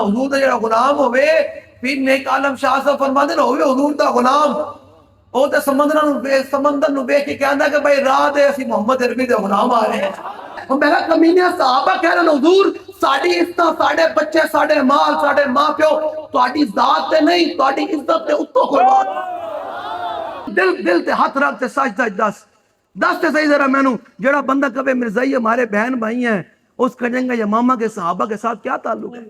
حضور دا جڑا غلام ہوئے پھر نیک عالم شاہ صاحب فرماندے نہ ہوئے حضور دا غلام او تے سمندر نو ویکھ کے کہندا کہ بھائی راہ دے اسی محمد عربی دے غلام آ رہے ہیں. میں کہا کمینے صحابہ کہہ رہے ہیں حضور ساڈی عزت ساڈے بچے ساڈے مال ساڈے ماں پیو تہاڈی ذات تے نہیں تہاڈی عزت تے اتوں قربان. دل تے ہاتھ رکھ تے سجدہ دس تے صحیح ذرا مینوں جڑا بندہ کبھی مرزائی ہمارے بہن بھائی ہیں اس کنجنگا یمامہ کے صحابہ کے ساتھ کیا تعلق ہے؟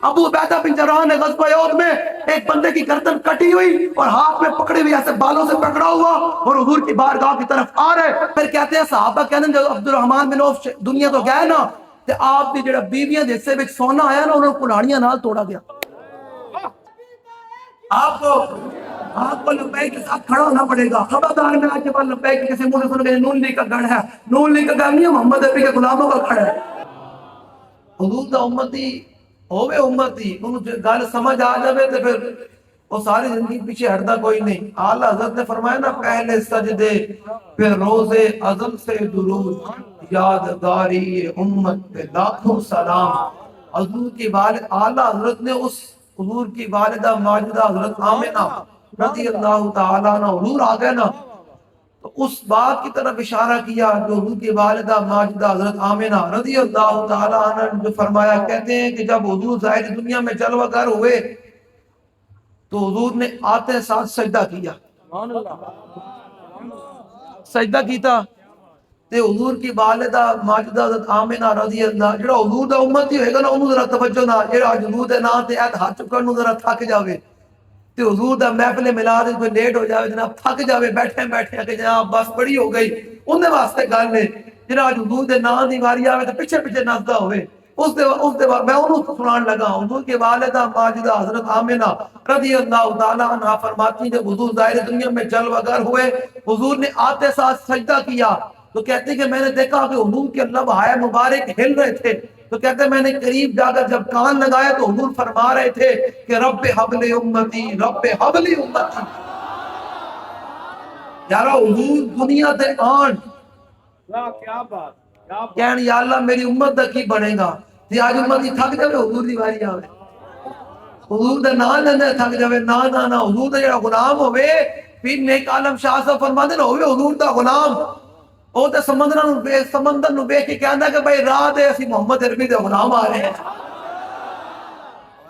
ابو عبیدہ بن جراح نے غزوہ احد میں ایک بندے کی گردن کٹی ہوئی اور ہاتھ میں پکڑی ہوئی ایسے بالوں سے پکڑا ہوا اور حضور کی بارگاہ کی طرف آ رہے. پھر کہتے ہیں صحابہ کہنے جب عبد الرحمن بن عوف دنیا تو گئے نا تے آپ دی جڑا بیویاں دے حصے وچ سونا آیا نا انہوں نے کلاڑیاں نال توڑا گیا. آپ کو لبیک کے ساتھ کھڑا ہونا پڑے گا. خبردار میں آج کے بعد لبیک کسی منہ سن گئے نون لیگ کا گڑھ ہے. نون لیگ کا گڑھ نہیں ہے محمد عربی کے غلاموں کا گڑھ ہے. حضور دا امتی ہوئے امتی انہوں گل سمجھ آ جائے تو پھر وہ ساری زندگی پیچھے ہٹتا کوئی نہیں. اعلیٰ حضرت نے فرمایا نا پہلے سجدے پھر روزے ازل سے درود یادگاری امت پہ لاکھوں سلام. حضور کی والد اعلیٰ حضرت نے اس حضور کی والدہ ماجدہ حضرت آمنہ رضی اللہ تعالیٰ عنہ حضور آ گئے نا تو اس بات کی طرف اشارہ کیا جو حضور کی والدہ ماجدہ حضرت آمنہ رضی اللہ تعالیٰ عنہ نے جو فرمایا. کہتے ہیں کہ جب حضور ظاہر دنیا میں جلوہ گر ہوئے تو حضور نے آتے ساتھ سجدہ کیا. سجدہ کیتا تے حضور کی والدہ ماجدہ حضرت آمنہ رضی اللہ جڑا حضور دا امتی ہوئے گا نا انہوں ذرا توجہ نہ جڑا حضور دے نام تے ایت ہاتھ چکر نو ذرا تھک جاوے تے حضور دا محفل میلاد کوئی لیٹ ہو جاوے جناب تھک جاوے بیٹھے کہ جناب بس بڑی ہو گئی انہوں واسطے گل نے جڑا حضور دے نام دی واری آوے تے پیچھے نچدا ہوئے اس دے میں انہوں سنان لگا. حضور کی والدہ ماجدہ حضرت آمنہ رضی اللہ تعالیٰ عنہ فرماتی جب حضور ظاہر دنیا میں جلوہ گر ہوئے حضور نے آتے ساتھ سجدہ کیا تو کہتے ہیں کہ میں نے دیکھا کہ حضور کے لبہائے مبارک ہل رہے تھے. تو کہتے ہیں میں نے قریب جا کر جب کان لگایا تو حضور فرما رہے تھے کہ رب حبل امتی رب حبل امتی. یارا حضور دنیا تے آن کیا بات کہن یا اللہ میری امت دا کی بنے گا تے آج امت ہی تھک جاوے حضور دی واری آوے حضور دا نام لیندے تھک جاوے نا حضور دا جڑا غلام ہوئے پھر نیک عالم شاہ صاحب فرماندے نہ ہوئے حضور دا غلام او تے سمندر نو ویکھ کے کہندا کہ بھائی راہ دے اسی محمد عربی دے غلام آ رہے ہیں.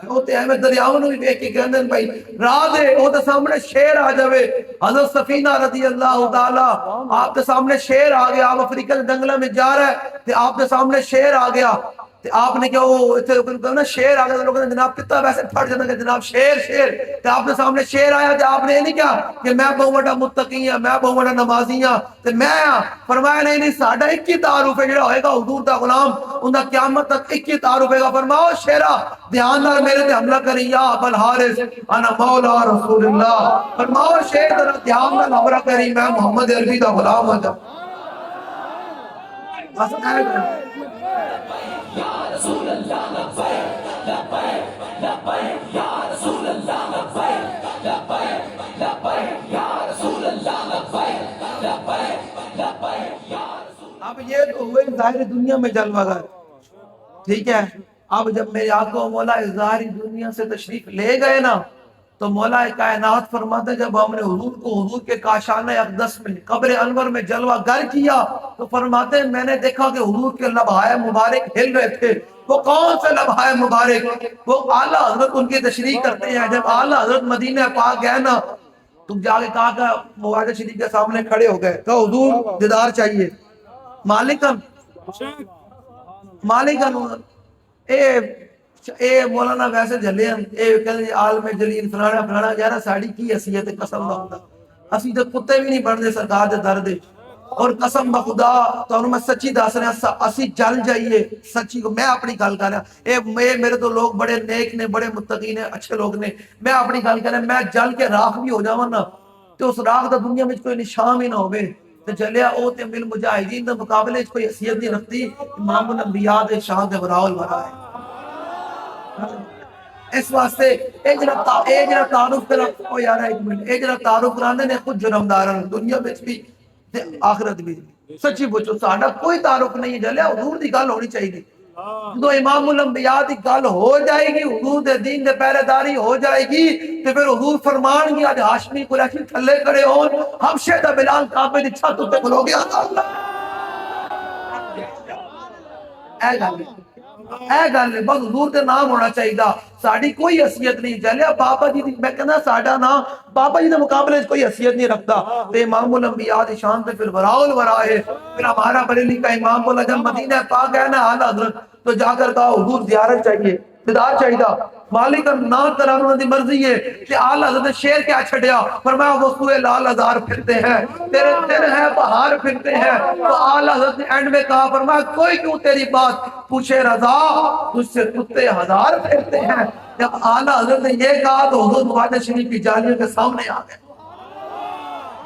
او تے احمد دریاؤں نو بھی ویکھ کے کہندے بھائی راہ دے او تے سامنے شیر آ جاوے. حضرت سفینہ رضی اللہ تعالی آپ کے سامنے شیر آ گیا. آپ افریقہ کے جنگلوں میں جا رہے تے آپ کے سامنے شیر آ گیا تے آپ نے کیا وہ اتنے شیر آ گیا لوگوں نے جناب کتا ویسے پھٹ جانا کہ جناب شیر تے آپ کے سامنے شیر آیا تے آپ نے یہ نہیں کہا کہ میں بہت بڑا متقی ہوں میں بہت بڑا نمازی ہوں تے میں فرمایا نہیں ساڈا ایک ہی تعارف ہے جڑا ہوئے گا حضور دا غلام ان دا قیامت تک ایک ہی تعارف ہے گا. فرماؤ شیرا دھیان نال میرے تے حملہ کری یا ابو الحارث انا مولا رسول اللہ. فرماؤ شیر ذرا دھیان نال حملہ کری میں محمد عربی دا غلام ہوں. بس یا رسول اللہ لبیک لبیک لبیک یا رسول اللہ لبیک لبیک لبیک یا رسول اللہ لبیک لبیک لبیک یا رسول. اب یہ تو ہوئے ظاہر دنیا میں جلوہ گر ٹھیک ہے. اب جب میرے آقا مولا ظاہری دنیا سے تشریف لے گئے نا تو مولا کائنات فرماتے جب ہم نے حضور کو حضور کے کاشانہ اقدس میں قبر انور میں جلوہ گر کیا تو فرماتے میں نے دیکھا کہ حضور کے لبہائے مبارک ہل رہے تھے. وہ کون سے لبہائے مبارک؟ وہ اعلیٰ حضرت ان کی تشریح کرتے ہیں. جب اعلیٰ حضرت مدینہ پاک گئے نا تم جا کے کہا کہ مواجہ شریف کے سامنے کھڑے ہو گئے کہ حضور دیدار چاہیے. مالکن اے مولانا ویسے جھلے ہیں اے کہتے عالم جلیل فلانا یارا ساڑی کی حیثیت قسم بخدا اسی تے کتے بھی نہیں بڑھتے سرکار دے در دے اور قسم بخدا تو میں سچی دس رہا اسی جل جائیے سچی کو. میں اپنی گل کر رہا اے میرے تو لوگ بڑے نیک نے بڑے متقی نے اچھے لوگ نے. میں اپنی گل کر رہا میں جل کے راکھ بھی ہو جاواں نا تو اس راکھ دا دنیا میں کوئی نشان ہی نہ ہوئے تے جلیا او تے مل مجاہدین دے مقابلے کوئی حیثیت نہیں رکھتی. امام الانبیاء دے شان دے براء الورا ہے. اس واسطے اے جڑا تعارف کرا او یار ایک منٹ اے جڑا تعارف کراندے نے خود جرمدار دنیا وچ بھی تے آخرت بھی. سچی پوچھو ساڈا کوئی تعارف نہیں ہے جلیا حضور دی گل ہونی چاہیے. جدو امام الانبیاء دی گل ہو جائے گی، حضور دے دین دے پہرے داری ہو جائے گی، تے پھر حضور فرمان گی آج ہاشمی قریشی تھلے کھڑے ہون، حبشے دا بلال کعبے دی چھت تے کھلو گیا اے گل بس حضور دے نام ہونا چاہیے، ساڑی کوئی حیثیت نہیں چلیا بابا جی دی، میں کہنا ساڑا نام بابا جی دے مقابلے کوئی حیثیت نہیں رکھتا، تے امام الانبیاء دی شان تے پھر وراء الورا ہے۔ پھر ہمارا بریلی کا امام بولا جب مدینہ پاک ہے نا اعلیٰ حضرت تو جا کر کہا حضور زیارت چاہیے، دیدار چاہیے، مالک نا کرانا دی مرضی ہے کہ اعلیٰ حضرت شیر کیا چھڑیا، فرمایا وہ سوئے لال ہزار پھرتے ہیں، تیرے دن ہے بہار پھرتے ہیں، تو اعلیٰ حضرت نے اینڈ میں کہا فرمایا کوئی کیوں تیری بات پوچھے رضا، تجھ سے کتے ہزار پھرتے ہیں۔ جب اعلیٰ حضرت نے یہ کہا تو حضور مواجہ شریف کی جالیوں کے سامنے آ گئے۔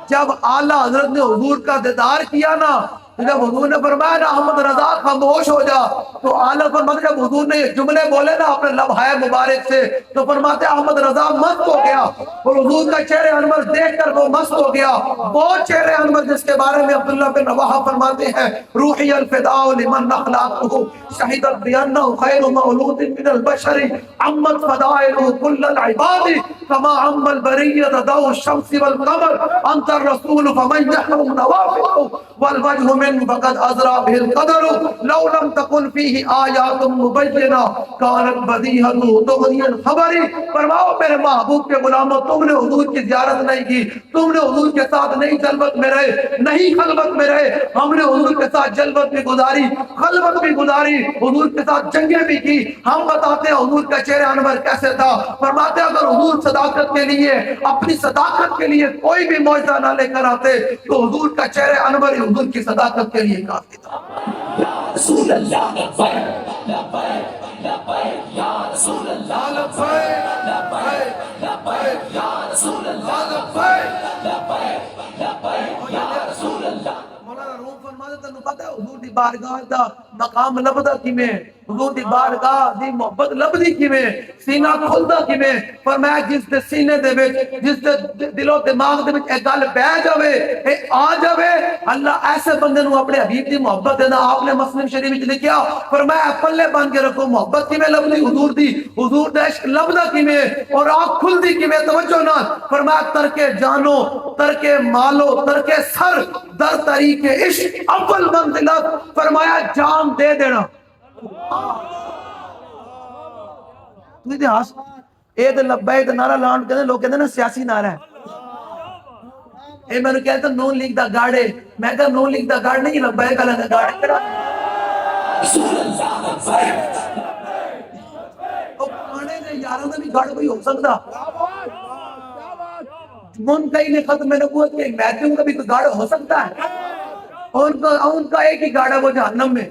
جب اعلیٰ حضرت نے حضور کا دیدار کیا نا، جب حضور نے فرمایا نا احمد رضا خاموش ہو جا، تو اعلیٰ فرماتے جب حضور نے یہ جملے بولے نا اپنے لبھائے مبارک سے تو فرماتے احمد رضا مست ہو گیا، اور حضور کا چہرے انور دیکھ کر وہ مست ہو گیا۔ وہ چہرے انور جس کے بارے میں عبداللہ بن رواحہ فرماتے ہیں روحی الفداء لمن اخلاقه شہدت بانه خیر مولود من البشر عمت فضائله كل العباد كما عم البریۃ ضوء الشمس والقمر انت الرسول فمن يحرم نوافله والوجه من فقد ازرا به القدر لو لم تكن فيه آیات مبینہ كانت بدیہۃ تغنی الخبر۔ فرماؤ میرے محبوب کے غلاموں تم نے حضور کی زیارت نہیں کی، تم نے حضور کے ساتھ نہیں جلوت میں رہے، نہیں خلوت میں رہے، ہم نے حضور کے ساتھ جلوت بھی گزاری، خلوت بھی گزاری، حضور کے ساتھ جنگیں بھی کی، ہم بتاتے ہیں حضور کا چہرہ انور کیسے تھا۔ فرماتے ہیں اگر حضور صداقت کے لیے اپنی صداقت کے لیے کوئی بھی معجزہ نہ لے کر آتے تو حضور کا چہرہ انور ہی حضور کی صداقت کے لیے کافی تھا۔ رسول اللہ لبیک لبیک لبیک یا رسول اللہ لبیک لبیک لبیک یا رسول اللہ لبیک لبیک لبیک یا رسول اللہ۔ مولانا روم فرماتے تنو پتہ ہے حضور دی بارگاہ دا مقام لبدا کیویں، حضور دی بارگاہ دی محبت لبدی کیویں، سینہ کھلدا کیویں۔ فرمایا جس دے سینے دے وچ جس دے دل و دماغ دے وچ اے گل بہ جاوے، اے آ جاوے، اللہ ایسے بندے نو اپنے حبیب دی محبت دینا۔ آپ نے مسلم شریف وچ لکھیا فرمایا پلے بن کے رکھو محبت کیویں لبدی حضور دی، حضور دا عشق لبدا کیویں اور آنکھ کھلدی کیویں، توجہ نال فرمایا ترک جانو ترک مالو ترک سر در طریق عشق اول منزلت، فرمایا جان دے دینا۔ تو یہ ہاس اے تے لبیک تے نعرہ لان کہندے لوگ کہندے نا سیاسی نعرہ ہے، اے میں نے کہتا نون لیگ دا گاڑے، میں کہا نون لیگ دا گاڑ نہیں لبیک والا دا گاڑ ہے۔ رسول اللہ لبیک او کھانے دے یاراں دا بھی گاڑ کوئی ہو سکدا، منتہی نے ختم نبوت کے میتھیوں کا بھی کوئی گاڑ ہو سکتا ہے؟ ان کا ایک ہی گاڑا وہ جہنم میں،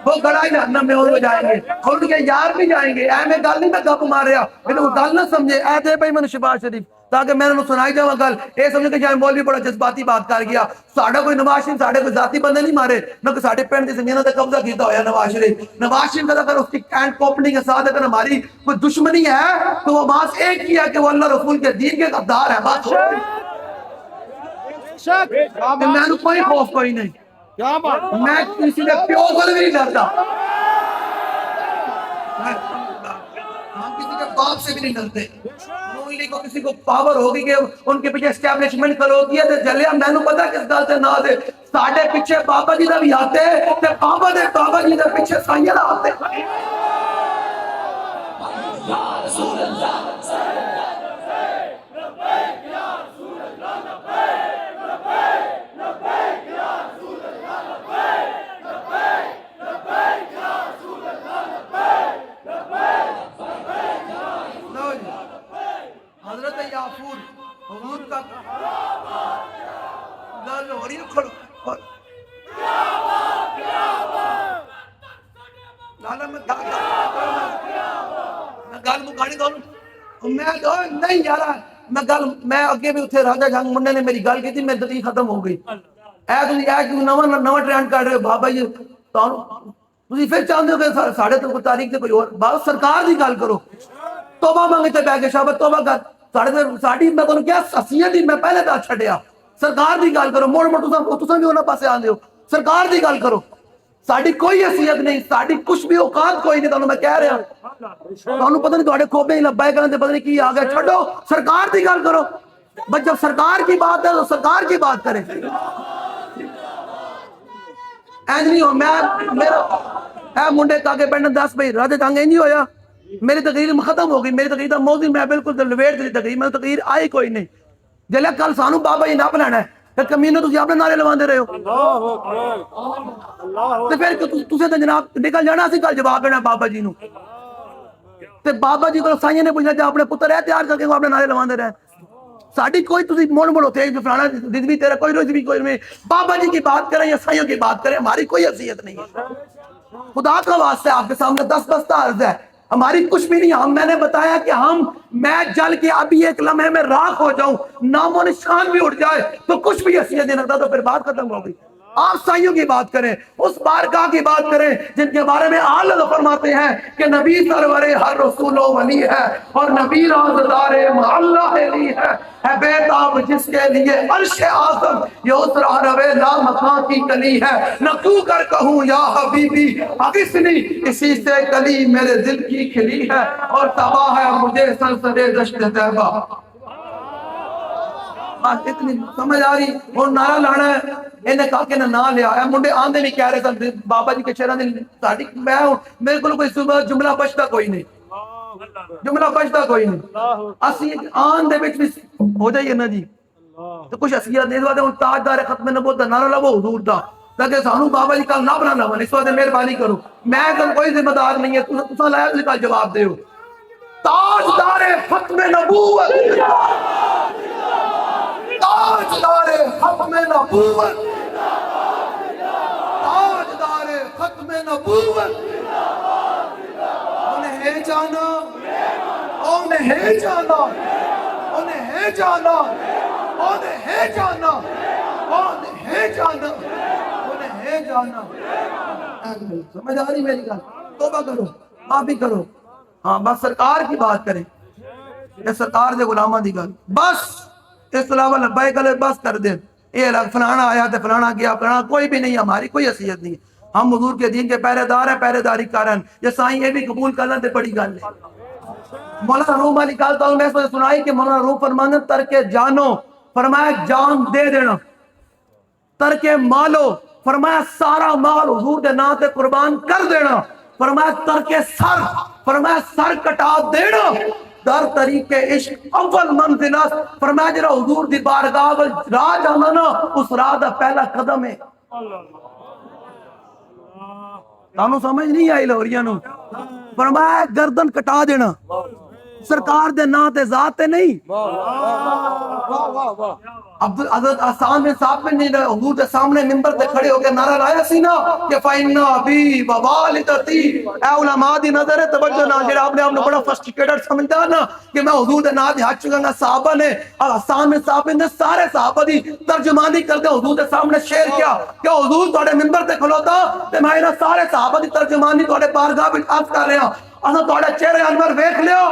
وہ گڑا ہی جہنم میں وہ جائیں گے، اور ان کے یار بھی جائیں گے۔ اے میں گل نہیں میں گپ مار رہا، میں نے وہ گل نہ سمجھے، اے دے بھائی میں شباز شریف تاکہ میں نے سنائی جاؤں گل، اے سمجھے کہ جائیں مولوی بڑا جذباتی بات کر گیا، ساڑھا کوئی نواز شریف ساڑھے کوئی ذاتی بندے نہیں مارے، نہ کہ ساڑھے پینڈ دی زمینہ تے قبضہ کیتا ہویا نواز شریف۔ نواز شریف کا اگر اس کی کینٹ کمپنی کے ساتھ اگر ہماری کوئی دشمنی ہے تو وہ بات ایک کیا کہ وہ اللہ رسول کے دین کے غدار ہے، بات میں نے کوئی خوف کوئی نہیں، میں کسی نے پیو کو بھی نہیں ڈرتا، ہم کسی کے باپ سے بھی نہیں ڈرتے۔ نون لیگ کو کسی کو پاور ہوگی کہ ان کے پیچھے اسٹیبلشمنٹ کھلوتی ہے تو جلیا میں نے پتا کس گل سے نہ دے ساڑھے پیچھے بابا جی دا بھی آتے تے بابا جی دا پیچھے سائیدہ آتے۔ یا رسول اللہ حضرت یافور حضور کا گل ہو رہی ہے کھڑو لالا میں گل مکانی دوں میں نہیں یار میں اگے بھی اتنے راجہ جنگ منڈے نے میری گل کی تھی میری دتی ختم ہو گئی۔ اے کیوں نواں ٹرینڈ کر رہے ہو بابا جی، تسی پھر چاہتے ہو کہ ساڑھے تاریخ سے کوئی اور بات سرکار دی گل کرو، توبہ مانگتے پہ کے شابت توبہ کر ساڑھی میں کہوں کیا حسیت ہی میں پہلے تو چھڑیا، سرکار دی گل کرو، موڑ موڑ تساں بھی انہاں پاسے آندے ہو، سرکار دی گل کرو، ساڑی کوئی حیثیت نہیں، ساڑی کچھ بھی اوقات کوئی نہیں، تانوں میں کہہ رہا تانوں پتہ نہیں تواڈے کھوبے ہی لبے کرن تے پتہ نہیں کی آ گیا، چھڈو سرکار دی گل کرو، بس جب سرکار کی بات ہے تو سرکار کی بات کریں۔ اینج نہیں ہو میرا اے منڈے تاکہ پڑھنے 10 بھائی راجہ جنگ نہیں ہویا، میری تقریر ختم ہو گئی، میری تقریر دا موضوع میں بالکل لویٹ دی تقریر، میں تقریر آئی کوئی نہیں، جلے کل سانو بابا جی نہ بلانا ہے پھر کمینوں تسی اپنے نعرے لواندے رہے ہو، تے پھر تسی تے جناب نکل جانا سی کل جواب دینا بابا جی نو، تے بابا جی کو سائیں نے پوچھنا جا اپنے پتر ہے تیار کر کے اپنے نعرے لواندے رہے، ساڑی کوئی تسی مڑ ہوتے ہیں فلانا رضوی تیرا کوئی رضوی کوئی نہیں، بابا جی کی بات کریں یا سائیوں کی بات کریں، ہماری کوئی حیثیت نہیں ہے، خدا کا واسطہ آپ کے سامنے 10 بستہ عرض ہے، ہماری کچھ بھی نہیں، میں نے بتایا کہ میں جل کے ابھی ایک لمحے میں راکھ ہو جاؤں، نام و نشان بھی اٹھ جائے تو کچھ بھی حیثیت نہیں رکھتا، تو پھر بات ختم ہو گئی۔ آپ سائیوں کی بات کریں، اس بارگاہ کی بات کریں جن کے بارے میں آل فرماتے ہیں کہ نبی سرور ہر رسول و ولی ہے اور نبی رازدار محلہ علی ہے بیتاب جس کے لیے عرش اعظم یہ اترا روے لا مکان کی کلی ہے، نہ تو کر کہوں یا حبیبی اغثنی، اسی سے کلی میرے دل کی کھلی ہے اور تباہ ہے مجھے سلسلے دشت طیبہ۔ بات اتنی سمجھ آ رہی، اور نعرہ لانا ہے، انہیں کہا کہ نہ لیا ہے، منڈے آندے نہیں کہہ رہے تھے بابا جی کے شہران دے ساڑی میں ہوں، میرے کو کوئی جملہ بچتا کوئی نہیں، جملہ بچتا کوئی نہیں، اسی آن دے بچ بھی ہو جائیے نا جی، تو کچھ حسیت نہیں، اس وقت ہوں تاجدار ختم نبوت دا نعرہ لو حضور دا، تاکہ سانو بابا جی کل نہ بنانا بنے، اس وقت مہربانی کرو، میں کل کوئی ذمہ دار نہیں ہے، تسا لایا تسی کل جواب دے ہو، تاجدار ختم نبوت، تاجدار ختم نبوت، تاجدار ختم نبوت، انہیں ہے جانا، انہیں ہے جانا، انہیں ہے جانا، انہیں ہے جانا، انہیں ہے جانا، انہیں ہے جانا۔ سمجھ آ رہی میری گل؟ توبہ کرو، معافی کرو، ہاں بس سرکار کی بات کریں، یہ سرکار دے غلامہ دی گل، بس اس علاوہ لبائی گلے بس کر دیں، یہ لگ فلانا آیا تھے فلانا گیا فلانا، کوئی بھی نہیں، ہماری کوئی حیثیت نہیں، ہم حضور کے دین کے پہرے دار ہیں، پہرے داری کارن، یہ سائیں یہ بھی قبول کرنا تے بڑی گل ہے۔ مولانا روم علی کال تعالیٰ میں سنائی کہ مولانا روم فرمانے ترک جانو، فرمایا جان دے دینا، ترک مالو، فرمایا سارا مال حضور دے نام تے قربان کر دینا، فرمایا ترک سر، فرمایا سر کٹا دینا، در طریق عشق اول منزلت، فرمایا جرا حضور دی بارگاہ راہ جانا نا اس راہ دا پہلا قدم ہے۔ تانوں سمجھ نہیں آئی لوریاں نو، فرمایا گردن کٹا دینا، سرکار دے نا تے ذات تے نہیں۔ حضرت آسان بن ثابت نے حضور دے سامنے منبر تے کھڑے ہو کے نعرہ لایا سی نا کہ فَإِنَّ أَبِي وَوَالِدَتِي، اے علماء دی نظر ہے توجہ نہ، جڑا آپ نے اپنا بڑا فرسٹریٹڈ سمجھدا نا کہ میں حضور دے نام دے ہاتھ چکاں گا، صحابہ نے آسان بن ثابت نے سارے صحابہ دی ترجمانی کردے حضور دے سامنے شعر کیا کہ حضور تواڈے منبر تے کھلوتا تے میں انہاں سارے صحابہ دی ترجمانی تواڈے بارگاہ وچ عرض کر رہا، اساں تواڈے چہرے انور ویکھ لیو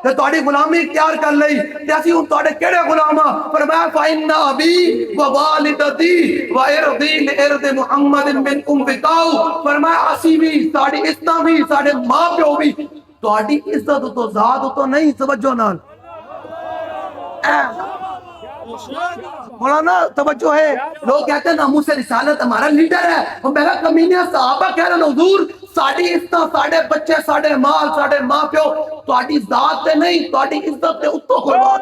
تے تواڈی غلامی اختیار کر لئی تے اسی ہن تواڈے کیڑے غلام ہاں؟ فرمایا فَإِنَّ أَبِي وَوَالِدَتِي وَإِرْضِي لِإِرْضِ مُحَمَّدٍ مِّنْكُمْ بِقَاؤ، فرمایا اسی بھی ساڈی عزت بھی ساڈے ماں پیو بھی تواڈی عزت تو ذات تو نہیں، توجہ نال مولانا توجہ ہے، لوگ کہتے ہیں ناموس رسالت ہمارا لیڈر ہے، وہ میرا کمینے صحابہ کہہ رہے ہیں حضور ساڑی عزت ساڑے بچے ساڑے مال ساڑے ماں پیو تواڈی ذات تے نہیں، تواڈی عزت تے اتوں قربان،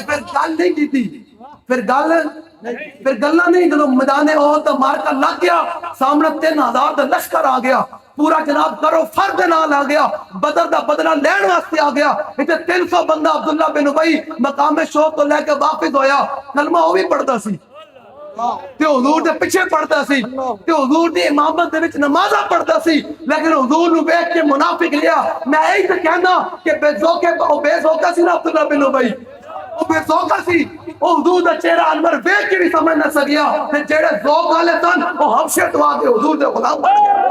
پھر گل نہیں کی تھی، پھر گلہ نہیں، جب میدان احد دا مارکا لگ گیا، سامنے 3000 دا لشکر آ گیا، پورا جناب کرو فرد نال آ گیا، بدر دا بدلہ لین واسطے آ گیا، اتنے 300 بندہ عبداللہ بن ابی مقام شوق تو لے کے واپس ہویا، کلمہ وہ بھی پڑھتا سی تے حضور دے پیچھے پڑھتا سی تے حضور دی امامت دے وچ نمازاں پڑھتا سی، لیکن حضور نو ویکھ کے منافق لیا، میں یہی تے کہنا کہ بے ذوقہ سی نا عبداللہ بن ابی، وہ بے ذوقہ سی، وہ حضور دا چہرہ انور ویکھ کے بھی سمجھ نہ سکیا، تے جڑے ذوق والے سن وہ حبشے تو آ کے حضور دے غلام بن گئے۔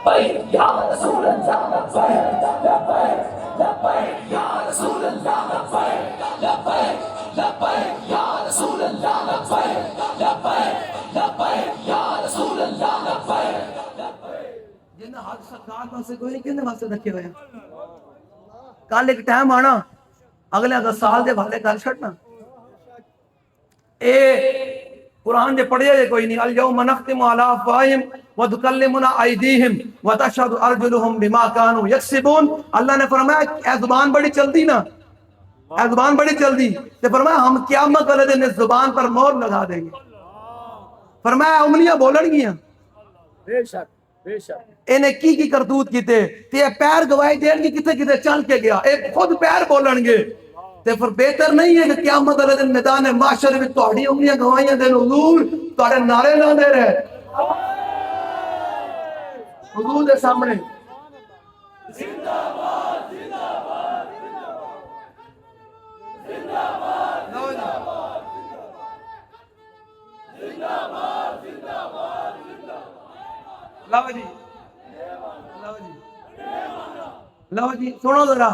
لبیک یا رسول اللہ لبیک لبیک لبیک یا رسول اللہ لبیک لبیک لبیک یا رسول اللہ لبیک جن حق سرکار واسطے کوئی نہیں کہنے واسطے رکھے ہوئے ہیں کل ایک ٹائم آنا اگلے 10 سال دے والے گل چھڑنا اے قرآن دے پڑھیا جے کوئی نہیں الیوم نختم علی افواہہم وتکلمنا ایدیہم وتشہد ارجلہم بما کانوا یکسبون اللہ نے فرمایا اے زبان بڑی چلدی نا اے زبان بڑی چلدی تے فرمایا ہم قیامت والے دن اس زبان پر مہر لگا دیں گے فرمایا انگلیاں بولن گیاں بے شک بے شک انہیں کی کرتوت کیتے تے یہ پیر گواہی دین گے کتے کتے چل کے گیا اے خود پیر بولن گے تے پھر بہتر نہیں ہے کہ قیامت والے دن میدان معاشر میں تہاڈی انگلیاں گواہیاں دین حضور تہاڈے نعرے نہ دے رہے حضور دے سامنے زندہ باد زندہ باد زندہ باد زندہ باد زندہ باد زندہ باد لو جی لو جی سنو ذرا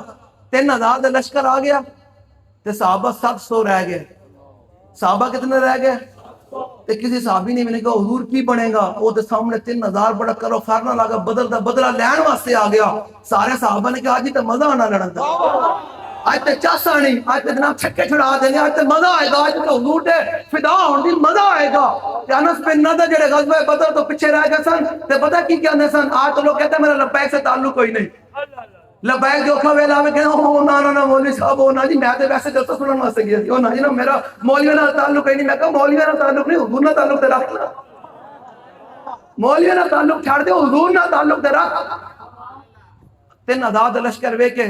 3000 دے لشکر آ گیا تے صحابہ 700 رہ گئے صحابہ کتنے رہ گئے تے کسی صحابی نے میں نے کہا حضور کی بنے گا وہ دے سامنے 3000 بڑا کرو فرنا لگا بدل دا بدلہ لین واسطے آ گیا سارے صحابہ نے کہا آج تے مزہ آنا لڑن دا آج تے چاس آنی آج تے جناب چھکے چھڑا دیں گے آج تے مزہ آئے گا آج تے حضور دے فدا ہون دی مزہ آئے گا تے انس بن نضر جڑے غزوہ بدر تو پیچھے رہ گئے سن تے پتہ کی کہندے سن آج تو لوگ کہتے ہیں میرا لبیک سے تعلق کوئی نہیں لبیک جو کھا ویلا میں کہنا او نا مولوی صاحب او نا جی میں تے ویسے جلسہ سنن واسطے گیا سی او نا جی نا میرا مولوی نال تعلق کوئی نہیں میں کہا مولوی نال تعلق نہیں حضور نال تعلق تے رکھ مولوی نال تعلق چھڑ دے حضور نال تعلق تے رکھ 3000 لشکر وے کے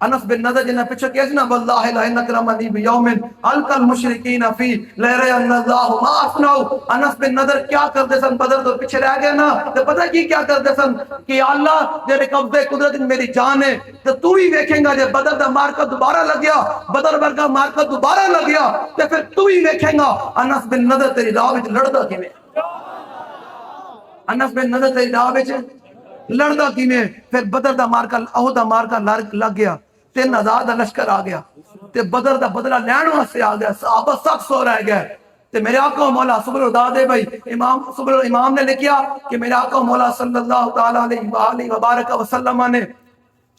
انس بن نضر جنہیں پیچھے کیا سی نا واللہ لا نکرمنی بیوم القى المشرکین فی لیرے ان اللہ ما اصنعوا انس بن نضر کیا کرتے سن بدر تو پیچھے رہ گئے نا تو پتہ کی کیا کرتے سن کہ اللہ جڑے قبضے قدرت میری جان ہے تو تو ہی دیکھیں گا جب بدر دا مارکا دوبارہ لگ گیا بدر ورگا مارکا دوبارہ لگ گیا تو پھر تو ہی دیکھیں گا انس بن نضر تیری راہ وچ لڑدا کیویں انس بن نضر تیری راہ وچ لڑدا کیویں پھر بدر دا مارکا احد دا مارکا لگ گیا 3000 دا لشکر آ گیا تے بدر دا بدلہ لین واسطے آ گیا صحابہ 700 رہ گئے تے میرے آقا و مولا صبر ادا دے بھائی امام نے لکھیا کہ میرے آقا و مولا صلی اللہ تعالی علیہ وآلہ وبارک وسلم نے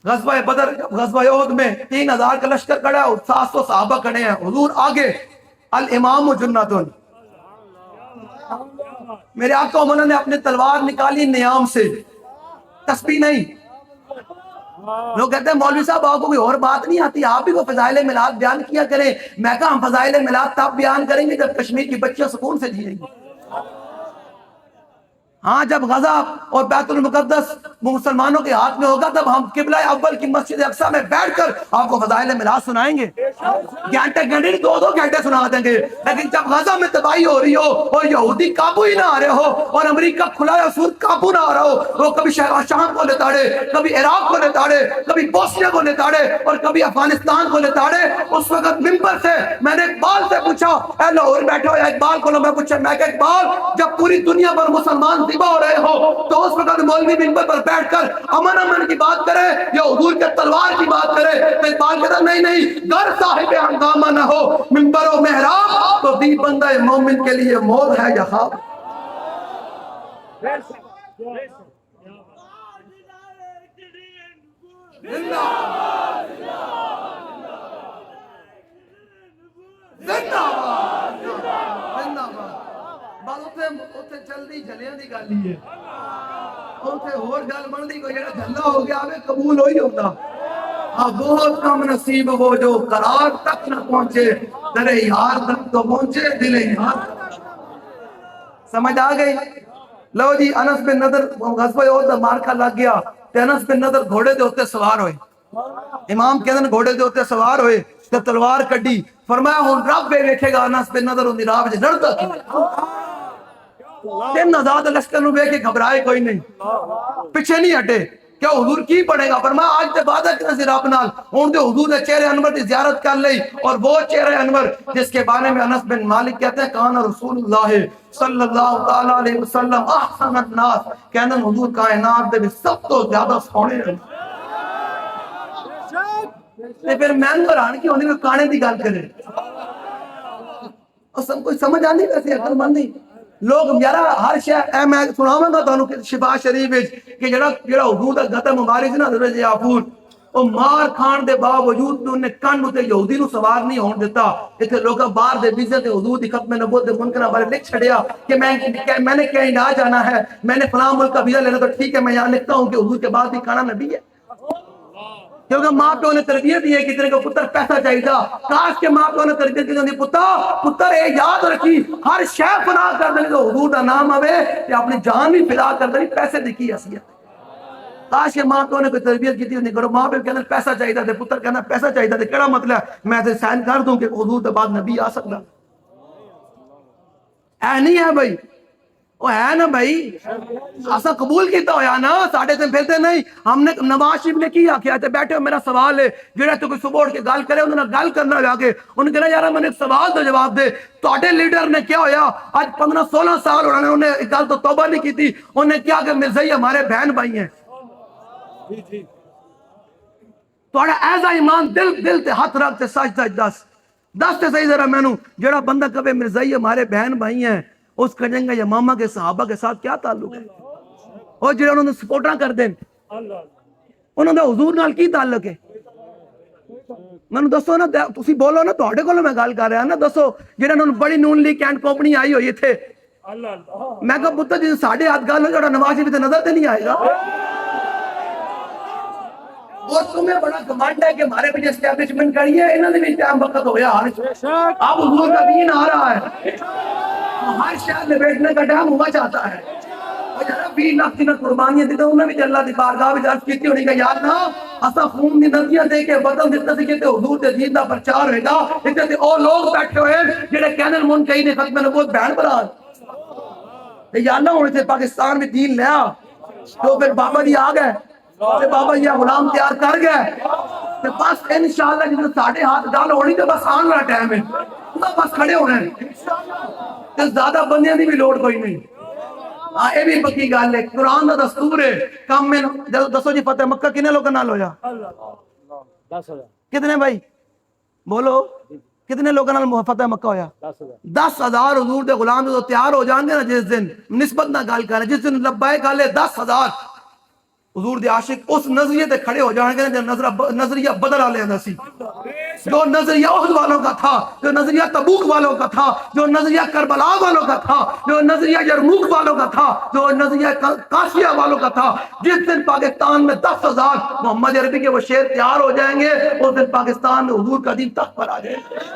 غزوہ بدر غزوہ احد میں 3000 کا لشکر کھڑا ہے اور 700 صحابہ کھڑے ہیں حضور آگے الامام جنۃ میرے آقا و مولا نے اپنے تلوار نکالی نیام سے تسبیح نہیں لوگ کہتے ہیں مولوی صاحب آپ کو کوئی اور بات نہیں آتی آپ بھی وہ فضائل میلاد بیان کیا کریں میں کہا ہم فضائل میلاد تب بیان کریں گے جب کشمیر کی بچیاں سکون سے جیئیں گی ہاں جب غزہ اور بیت المقدس مسلمانوں کے ہاتھ میں ہوگا تب ہم قبلہ اول کی مسجد اقصی میں بیٹھ کر آپ کو فضائل میلاد سنائیں گے گھنٹے گھنٹے 2 گھنٹے سنا دیں گے لیکن جب غزہ میں تباہی ہو رہی ہو اور یہودی قابو ہی نہ آ رہے ہو اور امریکہ کھلایا سور قابو نہ آ رہا ہو وہ کبھی شام کو لتاڑے کبھی عراق کو لتاڑے کبھی بوسنیا کو لتاڑے اور کبھی افغانستان کو لتاڑے اس وقت ممبر سے میں نے اقبال سے پوچھا اے لاہور بیٹھے ہو اقبال کو میں پوچھا میں کہ اقبال جب پوری دنیا پر مسلمان ذبح ہو رہے ہو تو اس وقت مولوی ممبر پر بیٹھ کر امن کی بات کرے یا حضور کے تلوار کی بات کرے تو اقبال کہتا نہیں گر صاحب ہنگامہ نہ ہو ممبر و محراب تو دی بندہ مومن کے لیے موت ہے یا خواب زندہ باد زندہ باد زندہ باد بس اتنے جلدی جلیاں دی گل ہی ہے اتنے اور گل بنتی کوئی جڑا جھلا ہو گیا آوے قبول ہوئی ہوتا بہت کم نصیب وہ جو قرار تک نہ پہنچے در یار تک تو پہنچے دل یار سمجھ آ گئی لو جی انس بن نضر غزوہ احد مارکا لگ گیا تے انس بن نضر گھوڑے دے اوتے سوار ہوئے امام کہندے گھوڑے دے اوتے سوار ہوئے تے تلوار کڈی فرمایا ہن رب ویکھے گا انس بن نضر اون دی راہ وچ لڑدا کیویں 3000 لشکر نو ویکھ کے گھبرائے کوئی نہیں پیچھے نہیں ہٹے کیا حضور کی پڑے گا فرمایا آج تے وعدہ کنا سی رب نال ہن تے حضور دے چہرے انور دی زیارت کر لئی اور وہ چہرے انور جس کے بارے میں انس بن مالک کہتے ہیں کان رسول اللہ صلی اللہ تعالی علیہ وسلم احسن الناس کہندے حضور کائنات دے سب تو زیادہ سونے ہیں تے پھر میں حیران کی ہوندی کانے دی گل کرے اور سب کوئی سمجھ آندی ویسے عقل مند نہیں لوگ یار ہر شے میں سناواں گا تانوں کہ شفا شریف وچ کہ جڑا حضور دا غتم مبارک نا حضرت یعقوب او مار کھان دے باوجود بھی انہیں کن تے یہودی نو سوار نہیں ہون دیتا. ایتھے لوکاں باہر دے ویزے تے حضور دی ختم نبوت دے منکراں بارے لکھ چھڑیا کہ میں نے کینیڈا جانا ہے, میں نے فلاں ملک کا ویزا لینا, تو ٹھیک ہے میں یہاں لکھتا ہوں کہ حضور کے بعد بھی کھانا نبی ہے. کیونکہ ماں پیو نے تربیت دی ہے کہ تیرے کو پتر پیسہ چاہیے تھا. کاش کے ماں پیو نے تربیت دی ہوندی پتر اے یاد رکھی ہر شے فنا کر دینی تو حضور دا نام آوے تے اپنی جان بھی فدا کر دینی, پیسے دی کی حیثیت. کاش کے ماں پیو نے کوئی تربیت کی ہوندی. کرو ماں پیو کہنا پیسہ چاہیے تھا, پتر کہنا پیسہ چاہیے تھا, کیڑا مطلب ہے میں تے سائن کر دوں کہ حضور دے بعد نبی آ سکدا. اے نہیں ہے بھائی, وہ ہے نا بھائی, اسا قبول کیتا ہویا نا, ساڈے تے پھرتے نہیں. ہم نے نواز شریف نے کی آکھیا تے بیٹھے ہو, میرا سوال ہے جڑا تو کوئی صبح اٹھ کے گل کرے انہاں نال گل کرنا ہو کے انہوں نے کہنا یار میں نے ایک سوال تو جواب دے. تواڈے لیڈر نے کیا ہویا آج 15-16 سال انہوں نے ایک گل تو توبہ نہیں کیتی, انہوں نے کیا کہ مرزائی ہمارے بہن بھائی ہیں. تواڈا ایسا ایمان دل تے ہاتھ رکھ تے سچ دس تے صحیح ذرا مینوں, جڑا بندہ کہے مرزائی ہمارے بہن بھائی ہیں, اس کنجنگا یا ماما کے صحابہ کے ساتھ کیا تعلق ہے؟ اور جڑے انہوں نے سپورٹاں کر دیں انہوں نے حضور نال کی تعلق ہے؟ میں دسو نا, تسی بولو نا, تواڈے کولوں میں گل کر رہا نا, دسو جڑا انہوں بڑی نون لیگ کینٹ کمپنی آئی ہوئی تھے. میں کہا پتر جی ساڑھے ہاتھ گل ہو جڑا نواز شریف تے نظر تے نہیں آئے گا. اور تمہیں بڑا کمانڈ ہے کہ ہمارے پیچھے اسٹیبلشمنٹ کری ہے, انہوں نے بھی ٹائم وقت ہو گیا. اب حضور کا دین آ رہا ہے, ہر شہر میں بیٹھنے کا ٹائم ہوا چاہتا ہے. 20 لاکھ کی قربانیاں دیتا انہوں نے بھی اللہ دی بارگاہ وچ عرض کیتی ہونی کہ یاد نا اسا خون دی ندیاں دے کے بدل دتا سی کہ حضور دے دین دا پرچار ہوئے گا. اتنے تے او لوگ بیٹھے ہوئے جڑے کہنے منکرین نے ختم نبوت بہن بھرا تے یا اللہ ہن تے پاکستان میں دین لیا تو پھر بابا جی آ گئے تے بابا جی غلام تیار کر گئے تے بس انشاءاللہ جدوں ساڈے ہاتھ گل ہونی تے بس آن والا ٹائم ہے, بس کھڑے ہونے تے زیادہ بندیاں دی بھی لوڑ کوئی نہیں. یہ بھی پکی گل ہے, قرآن دا دستور ہے. کم میں دسو جی فتح مکہ کنے لوگوں نال ہویا؟ کتنے بھائی بولو, کتنے لوگوں نال فتح مکہ ہویا؟ 10,000 حضور دے غلام جو تیار ہو جان گے نا جس دن, نسبت نہ گل کریں, جس دن لبیک کہہ لے 10,000 حضور دے عاشق اس نظریے تے کھڑے ہو جان گے جو نظریہ بدر والے دا سی, جو نظریہ احد والوں کا تھا, جو نظریہ تبوک والوں کا تھا, جو نظریہ کربلا والوں کا تھا, جو نظریہ یرموک والوں کا تھا, جو نظریہ کاشیہ والوں کا تھا. جس دن پاکستان میں 10,000 محمد عربی کے وہ شیر تیار ہو جائیں گے, اس دن پاکستان میں حضور کا دین تخت پر آ جائے گا.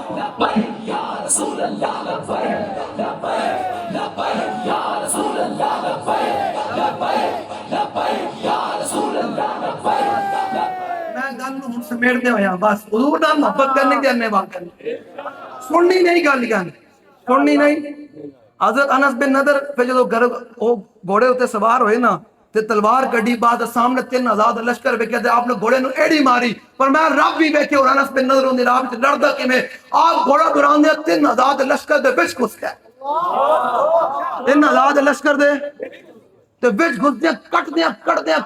لبیک یا رسول اللہ لبیک لبیک لبیک یا رسول اللہ لبیک لبیک لبیک یا رسول اللہ لبیک. میں گل نوں ہن سمیٹدے ہویا بس حضور نال محبت کرنے دی اننے بات کرنی, سننی نہیں گل سننی نہیں. حضرت انس بن نضر پہ جدو گھوڑے ہوتے سوار ہوئے نا تے تلوار کڈی بعد سامنے 3,000 لشکر ویکھے تے آپ نے گھوڑے نو ایڑی ماری, پر میں رب بھی ویکھے اور انس بن نضر اون دی راہ وچ لڑدا کیویں, آپ گھوڑا دوڑان دے 3,000 لشکر دے وچ گھس گئے. 3,000 لشکر دے تے وچ گھس دیا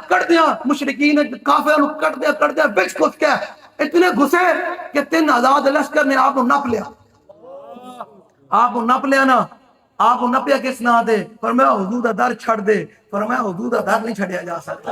کٹدیاں مشرکین کافروں نو کٹدیاں وچ گھس گئے. اتنے گھسے کہ 3,000 لشکر نے آپ کو نپ لیا. آپ کو نپ لیا نا, آپ کو نپیا کس نہ دے, فرمایا حضور دا در چھڑ دے. فرمایا حضور دا در نہیں چھڑیا جا سکتا.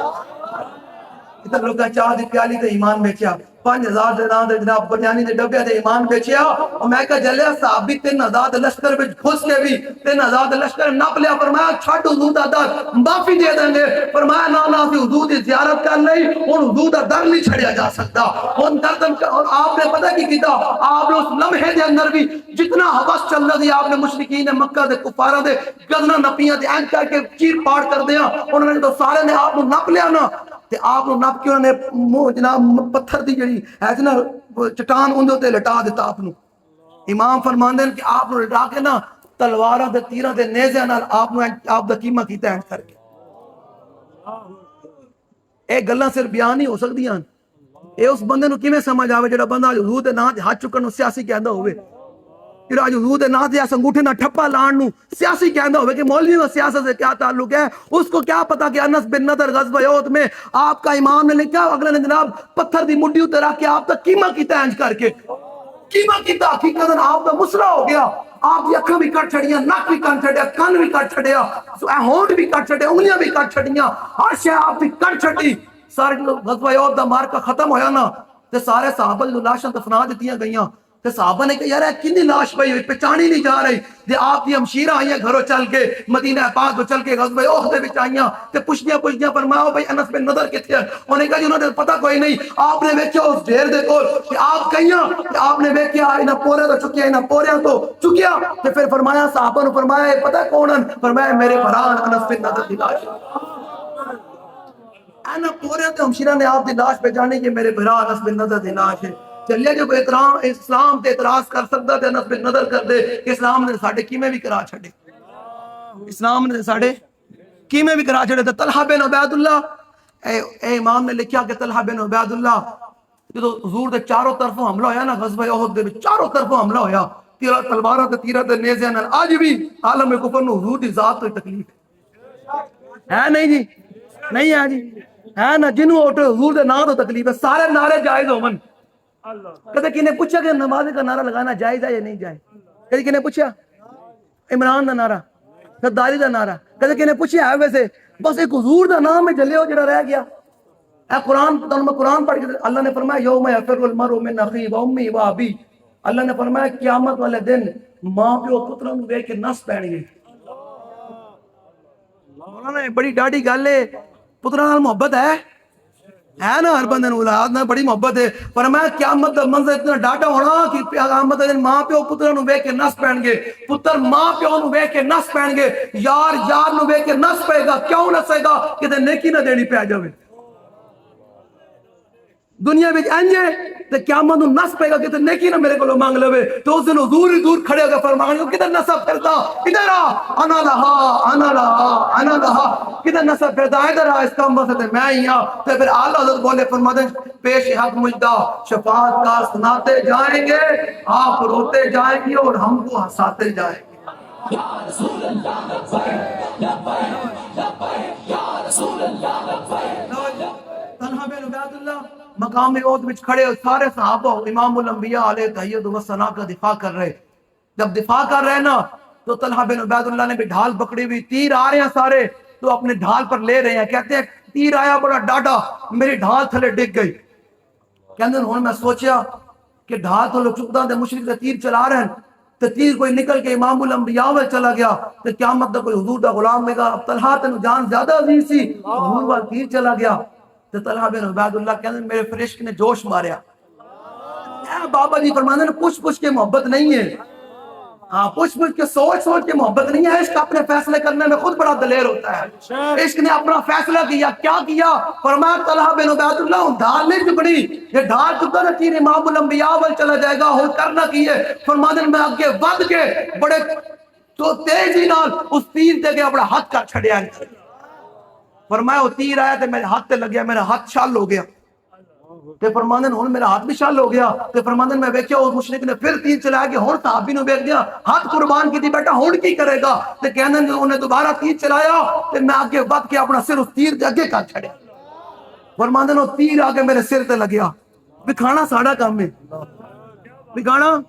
ادھر لوگا چاہ دی پیالی تے ایمان بیچیا, 5,000 دینار دے جناب بریانی دے ڈبے تے ایمان بیچیا. اور میں کہا جلیا صحابی 3,000 لشکر وچ گھس کے بھی 3,000 لشکر نپ لیا. فرمایا چھڑ حضور دا در معافی دے دیں گے. فرمایا نا اسی حضور دی زیارت کر لئی, ہن حضور دا در نہیں چھڑیا جا سکتا. ہن دردن اور آپ نے پتہ کی کیتا, آپ نے اس لمحے دے اندر بھی جتنا حوث چل رہا تھی آپ نے مشرکین مکہ دے کفاراں دے گردناں نپیاں تے اینج کر کے چیر پاڑ کر دیاں. انہوں نے تو سارے نے آپ کو نپ لیا نا تے آپ کو نپ کے انہوں نے منہ جناب پتھر دی جڑی ہے نا چٹان اندے تے لٹا دیتا. آپ نو امام فرماندے کہ آپ نو لٹا کے نا تلواراں دے تیراں دے نیزیاں نال آپ نو آپ دا قیمہ کیتا اینج کر کے. اے گلاں صرف بیان نہیں ہو سکدیاں, اے اس بندے نو کیویں سمجھ آوے جڑا بندہ حضور دے نام تے ہاتھ چکن نو سیاسی کہندا ہوئے, جڑا حضور دے نام تے اس انگوٹھے نال ٹھپا لان نو سیاسی کہندا ہوئے کہ مولوی و سیاست سے کیا تعلق ہے. اس کو کیا پتا کہ انس بن نضر غزوہ احد میں آپ کا امام نے لکھا, اگلے نے جناب پتھر دی مڈی تے رکھ کے آپ کا قیمہ کیتا اینج کر کے, قیمہ کیتا حقیقتاً آپ کا مسئلہ ہو گیا. آپ کی اکھاں بھی کٹ چھڑیاں، نک بھی کٹ چھڑیا، کن بھی کٹ چھڑیا، ہونٹ بھی کٹ چھڑے، انگلیاں بھی کٹ چھڑیاں، ہر شے آپ بھی کٹ چھڑی۔ سارے غزوہ احد دا مارکا ختم ہویا نا تے سارے صحابہ دی لاشاں دفنا دتیاں گئیاں تے صحابہ نے کہا یار کتنی لاش پئی ہوئی پہچانی نہیں جا رہی تے آپ دی ہمشیرہ آئیاں گھروں چل کے مدینہ پاک تو چل کے غزوہ احد دے وچ آئیاں تے پوچھدیاں فرمایا بھائی انس بن نضر کتھے ہے؟ انہوں نے کہا جی انہوں نے پتہ کوئی نہیں، آپ نے ویکھیا اس ڈھیر دے کول کہ آپ کہیاں کہ آپ نے ویکھیا انہاں پورے تو چکیا، انہاں پوریاں تو چکیا تے پھر فرمایا صحابہ نے فرمایا پتہ کون ہیں؟ فرمایا میرے بھران انس بن نضر دی لاش اینا پورے تے ہمشیرہ نے آپ دی لاش پہ جانے کہ میرے بھرا انس بن نضر دی لاش ہے۔ چلیا جو کوئی اسلام تے اعتراض کر سکتا تے انس بن نضر کر دے کہ اسلام نے ساڑھے کیمیں بھی کرا چھڑے، اسلام نے ساڑھے کیمیں بھی کرا چھڑے۔ طلحہ بن عبید اللہ اے امام نے لکھیا کہ طلحہ بن عبید اللہ جو حضور دے چاروں طرفوں حملہ ہویا نا غزوہ احد دے چاروں طرفوں حملہ ہویا، تلوارہ تے تیرہ تے نیزے نال آج بھی عالم کفر نو حضور دی ذات تو تکلیف ہے نہیں جی، نہیں ہے جی، ہے نا جنہوں اٹھے حضور دے نام تو تکلیف ہے، سارے نعرے جائز ہومن۔ کہتے کنے پوچھا کہ نماز کا نعرہ لگانا جائز ہے یا نہیں جائز؟ کہتے کنے پوچھا عمران دا نعرہ، غداری دا نعرہ، کہتے کنے پوچھا ہے ویسے بس ایک حضور دا نام میں جلے ہو جڑا رہ گیا۔ اے قرآن میں قرآن پڑھ کے اللہ نے فرمایا یوم یفر المرء من اخیہ و امی و ابی، اللہ نے فرمایا قیامت والے دن ماں پیو پتراں نوں ویکھ کے نس پین گے۔ مولانا بڑی ڈاڈی گل ہے، پتراں نال محبت ہے نا، ہر بندے نوں اولاد نال بڑی محبت ہے، پر میں قیامت دا منظر اتنا ڈاٹا ہونا کہ قیامت دے دن ماں پیو پتراں نوں ویکھ کے نس پین گے، پتر ماں پیو نوں ویکھ کے نس پین گے، یار یار نوں ویکھ کے نس پے گا، کیوں نسے گا؟ کہ نیکی نہ دینی پے جاوے۔ دنیا وچ انج ہے تے قیامت نوں نس پے گا کہ نیکی نہ میرے کولوں مانگ لوے، تو اس دن حضور ہی دور کھڑے ہو کے فرمائیں گے کدھر نسا پھردا، ادھر آ، انا لہا انا لہا انا لہا، کدھر نسا پھردا ادھر آ، اس کام واسطے میں ہی ہاں۔ تے پھر اعلیٰ حضرت بولے فرماتے ہیں پیش حق مجدہ شفاعت کا سناتے جائیں گے، آپ روتے جائیں گے اور ہم کو ہنساتے جائیں گے۔ یا رسول اللہ لبیک لبیک لبیک یا رسول اللہ لبیک۔ طلحہ بن عبید اللہ مقام احد وچ کھڑے سارے صحابہ امام الانبیاء علیہ تحیید و ثنا کا دفاع کر رہے، جب دفاع کر رہے نا تو طلحہ بن عبید اللہ نے بھی ڈھال پکڑی ہوئی، تیر آ رہے ہیں سارے تو اپنے ڈھال پر لے رہے ہیں، کہتے ہیں تیر آیا بڑا ڈاڈا میری ڈھال تھلے ڈگ گئی، کہتے ہیں ہن میں سوچیا کہ ڈھال تو لوگ چکداں دے مشرک دے تیر چلا رہے ہیں تے تیر کوئی نکل کے امام الانبیاء وال چلا گیا تے قیامت دا کوئی حضور دا غلام لے گا، اب طلحہ تینوں جان زیادہ عزیز سی، حضور وال تیر چلا گیا تے طلحہ بن عبید اللہ کہتے ہیں میرے فرشک نے جوش ماریا۔ اے بابا جی فرماتے ہیں پوچھ پوچھ کے محبت نہیں ہے، ہاں پوچھ پوچھ کے سوچ سوچ کے محبت نہیں ہے، عشق اپنے فیصلے کرنے میں خود بڑا دلیر ہوتا ہے۔ عشق نے اپنا فیصلہ کیا، کیا کیا؟ فرمایا طلحہ بن عبید اللہ ڈھال نہیں چکڑی، یہ ڈھال چکا نا تیر امام الانبیاء وال چلا جائے گا، ہو کرنا کی ہے؟ فرماتے ہیں میں آگے ود کے بڑے تو تیزی نال اس تیر دے کے اپنا ہاتھ کر چھڑیا، فرمایا وہ تیر آیا تے میرے ہاتھ تے لگیا، میرا ہاتھ شل ہو گیا، تے فرماندے نے ہن میرا ہاتھ بھی شل ہو گیا، تے فرماندے میں ویکھیا اس مشرک نے پھر تیر چلایا کہ ہن صحابی نو ویکھ دیا ہاتھ قربان کیتی بیٹا ہن کی کرے گا، تے کہندے نے انہیں دوبارہ تیر چلایا تے میں آگے ود کے اپنا سر اس تیر دے اگے کر چھڑیا، فرماندے نے تیر آ کے میرے سر تے لگیا۔ دکھانا ساڈا کام ہے، دکھانا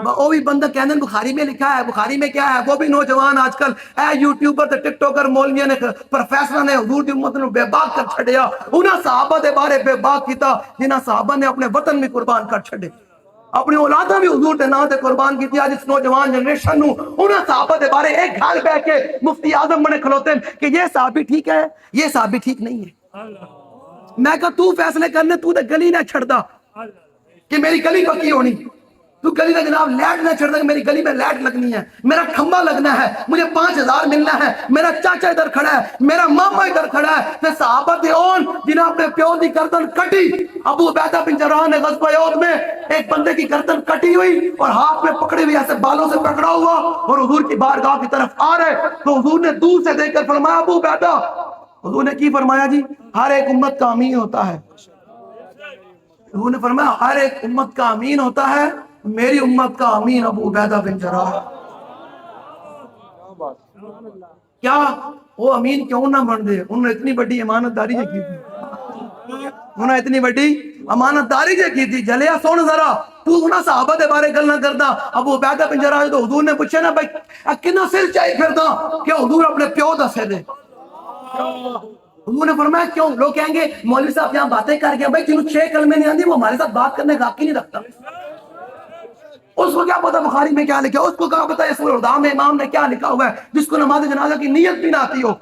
وہ بھی بندہ کہنے بخاری میں لکھا ہے، بخاری میں کیا ہے؟ وہ بھی نوجوان آج کل اے یوٹیوبر تے ٹک ٹاکر مولویاں نے پروفیسر نے حضور دی امت نو بے باک کر چھڑیا، انہاں صحابہ دے بارے بے باک کیتا جنہاں صحابہ نے اپنے وطن بھی قربان کر چھڑے، اپنی اولاداں بھی حضور دے نام تے قربان کیتی۔ آج اس نوجوان جنریشن نو انہاں صحابہ دے بارے ایک گھر بیٹھ کے مفتی اعظم بنے کھلوتے ہیں کہ یہ صحابی ٹھیک ہے، یہ صحابی ٹھیک نہیں ہے۔ میں کہا تو فیصلے کرنے، تو تے گلی نہ چھڑدا کہ میری گلی پکی ہونی، تو گلی میں جناب لیٹ نہ چھڑ دے کہ میری گلی میں لیٹ لگنی ہے، میرا کھمبا لگنا ہے، مجھے 5000 ملنا ہے، میرا چاچا ادھر کھڑا ہے، میرا ماما ادھر کھڑا ہے۔ تے صحابہ دے اون جنہاں اپنے پیو دی گردن کٹی، ابو عبیدہ بن جراح نے غزوہ احد میں ایک بندے کی گردن کٹی ہوئی اور ہاتھ میں پکڑی ہوئی ایسے بالوں سے پکڑا ہوا اور حضور کی بارگاہ کی طرف آ رہے، تو حضور نے دور سے دیکھ کر فرمایا ابو عبیدہ، حضور نے کی فرمایا جی؟ ہر ایک امت کا امین ہوتا ہے، حضور نے فرمایا ہر ایک امت کا امین ہوتا ہے، میری امت کا امین ابو عبیدہ بن جراح۔ کیا وہ امین کیوں نہ بن دے؟ انہوں نے اتنی بڑی امانت داری جو کی تھی، انہوں نے اتنی بڑی امانت داری جو کی تھی۔ جلیا سن ذرا تو نہ صحابہ دے بارے گل نہ کردا. ابو عبیدہ بن جراح تو حضور نے پوچھا نا بھائی کنا سر چاہیے پھردا کہ حضور اپنے پیو دا سر ہے. حضور نے فرمایا کیوں؟ لوگ کہیں گے مولوی صاحب یہاں باتیں کر گیا. بھائی جنہوں 6 کلمے نہیں آتی وہ ہمارے ساتھ بات کرنے کا حق ہی نہیں رکھتا. اس کو کیا پتا بخاری میں کیا لکھا ہے, اس کو کیا پتا سورۃ الدعاء میں امام نے کیا لکھا ہوا ہے. جس کو نماز جنازہ کی نیت بھی نہ آتی ہو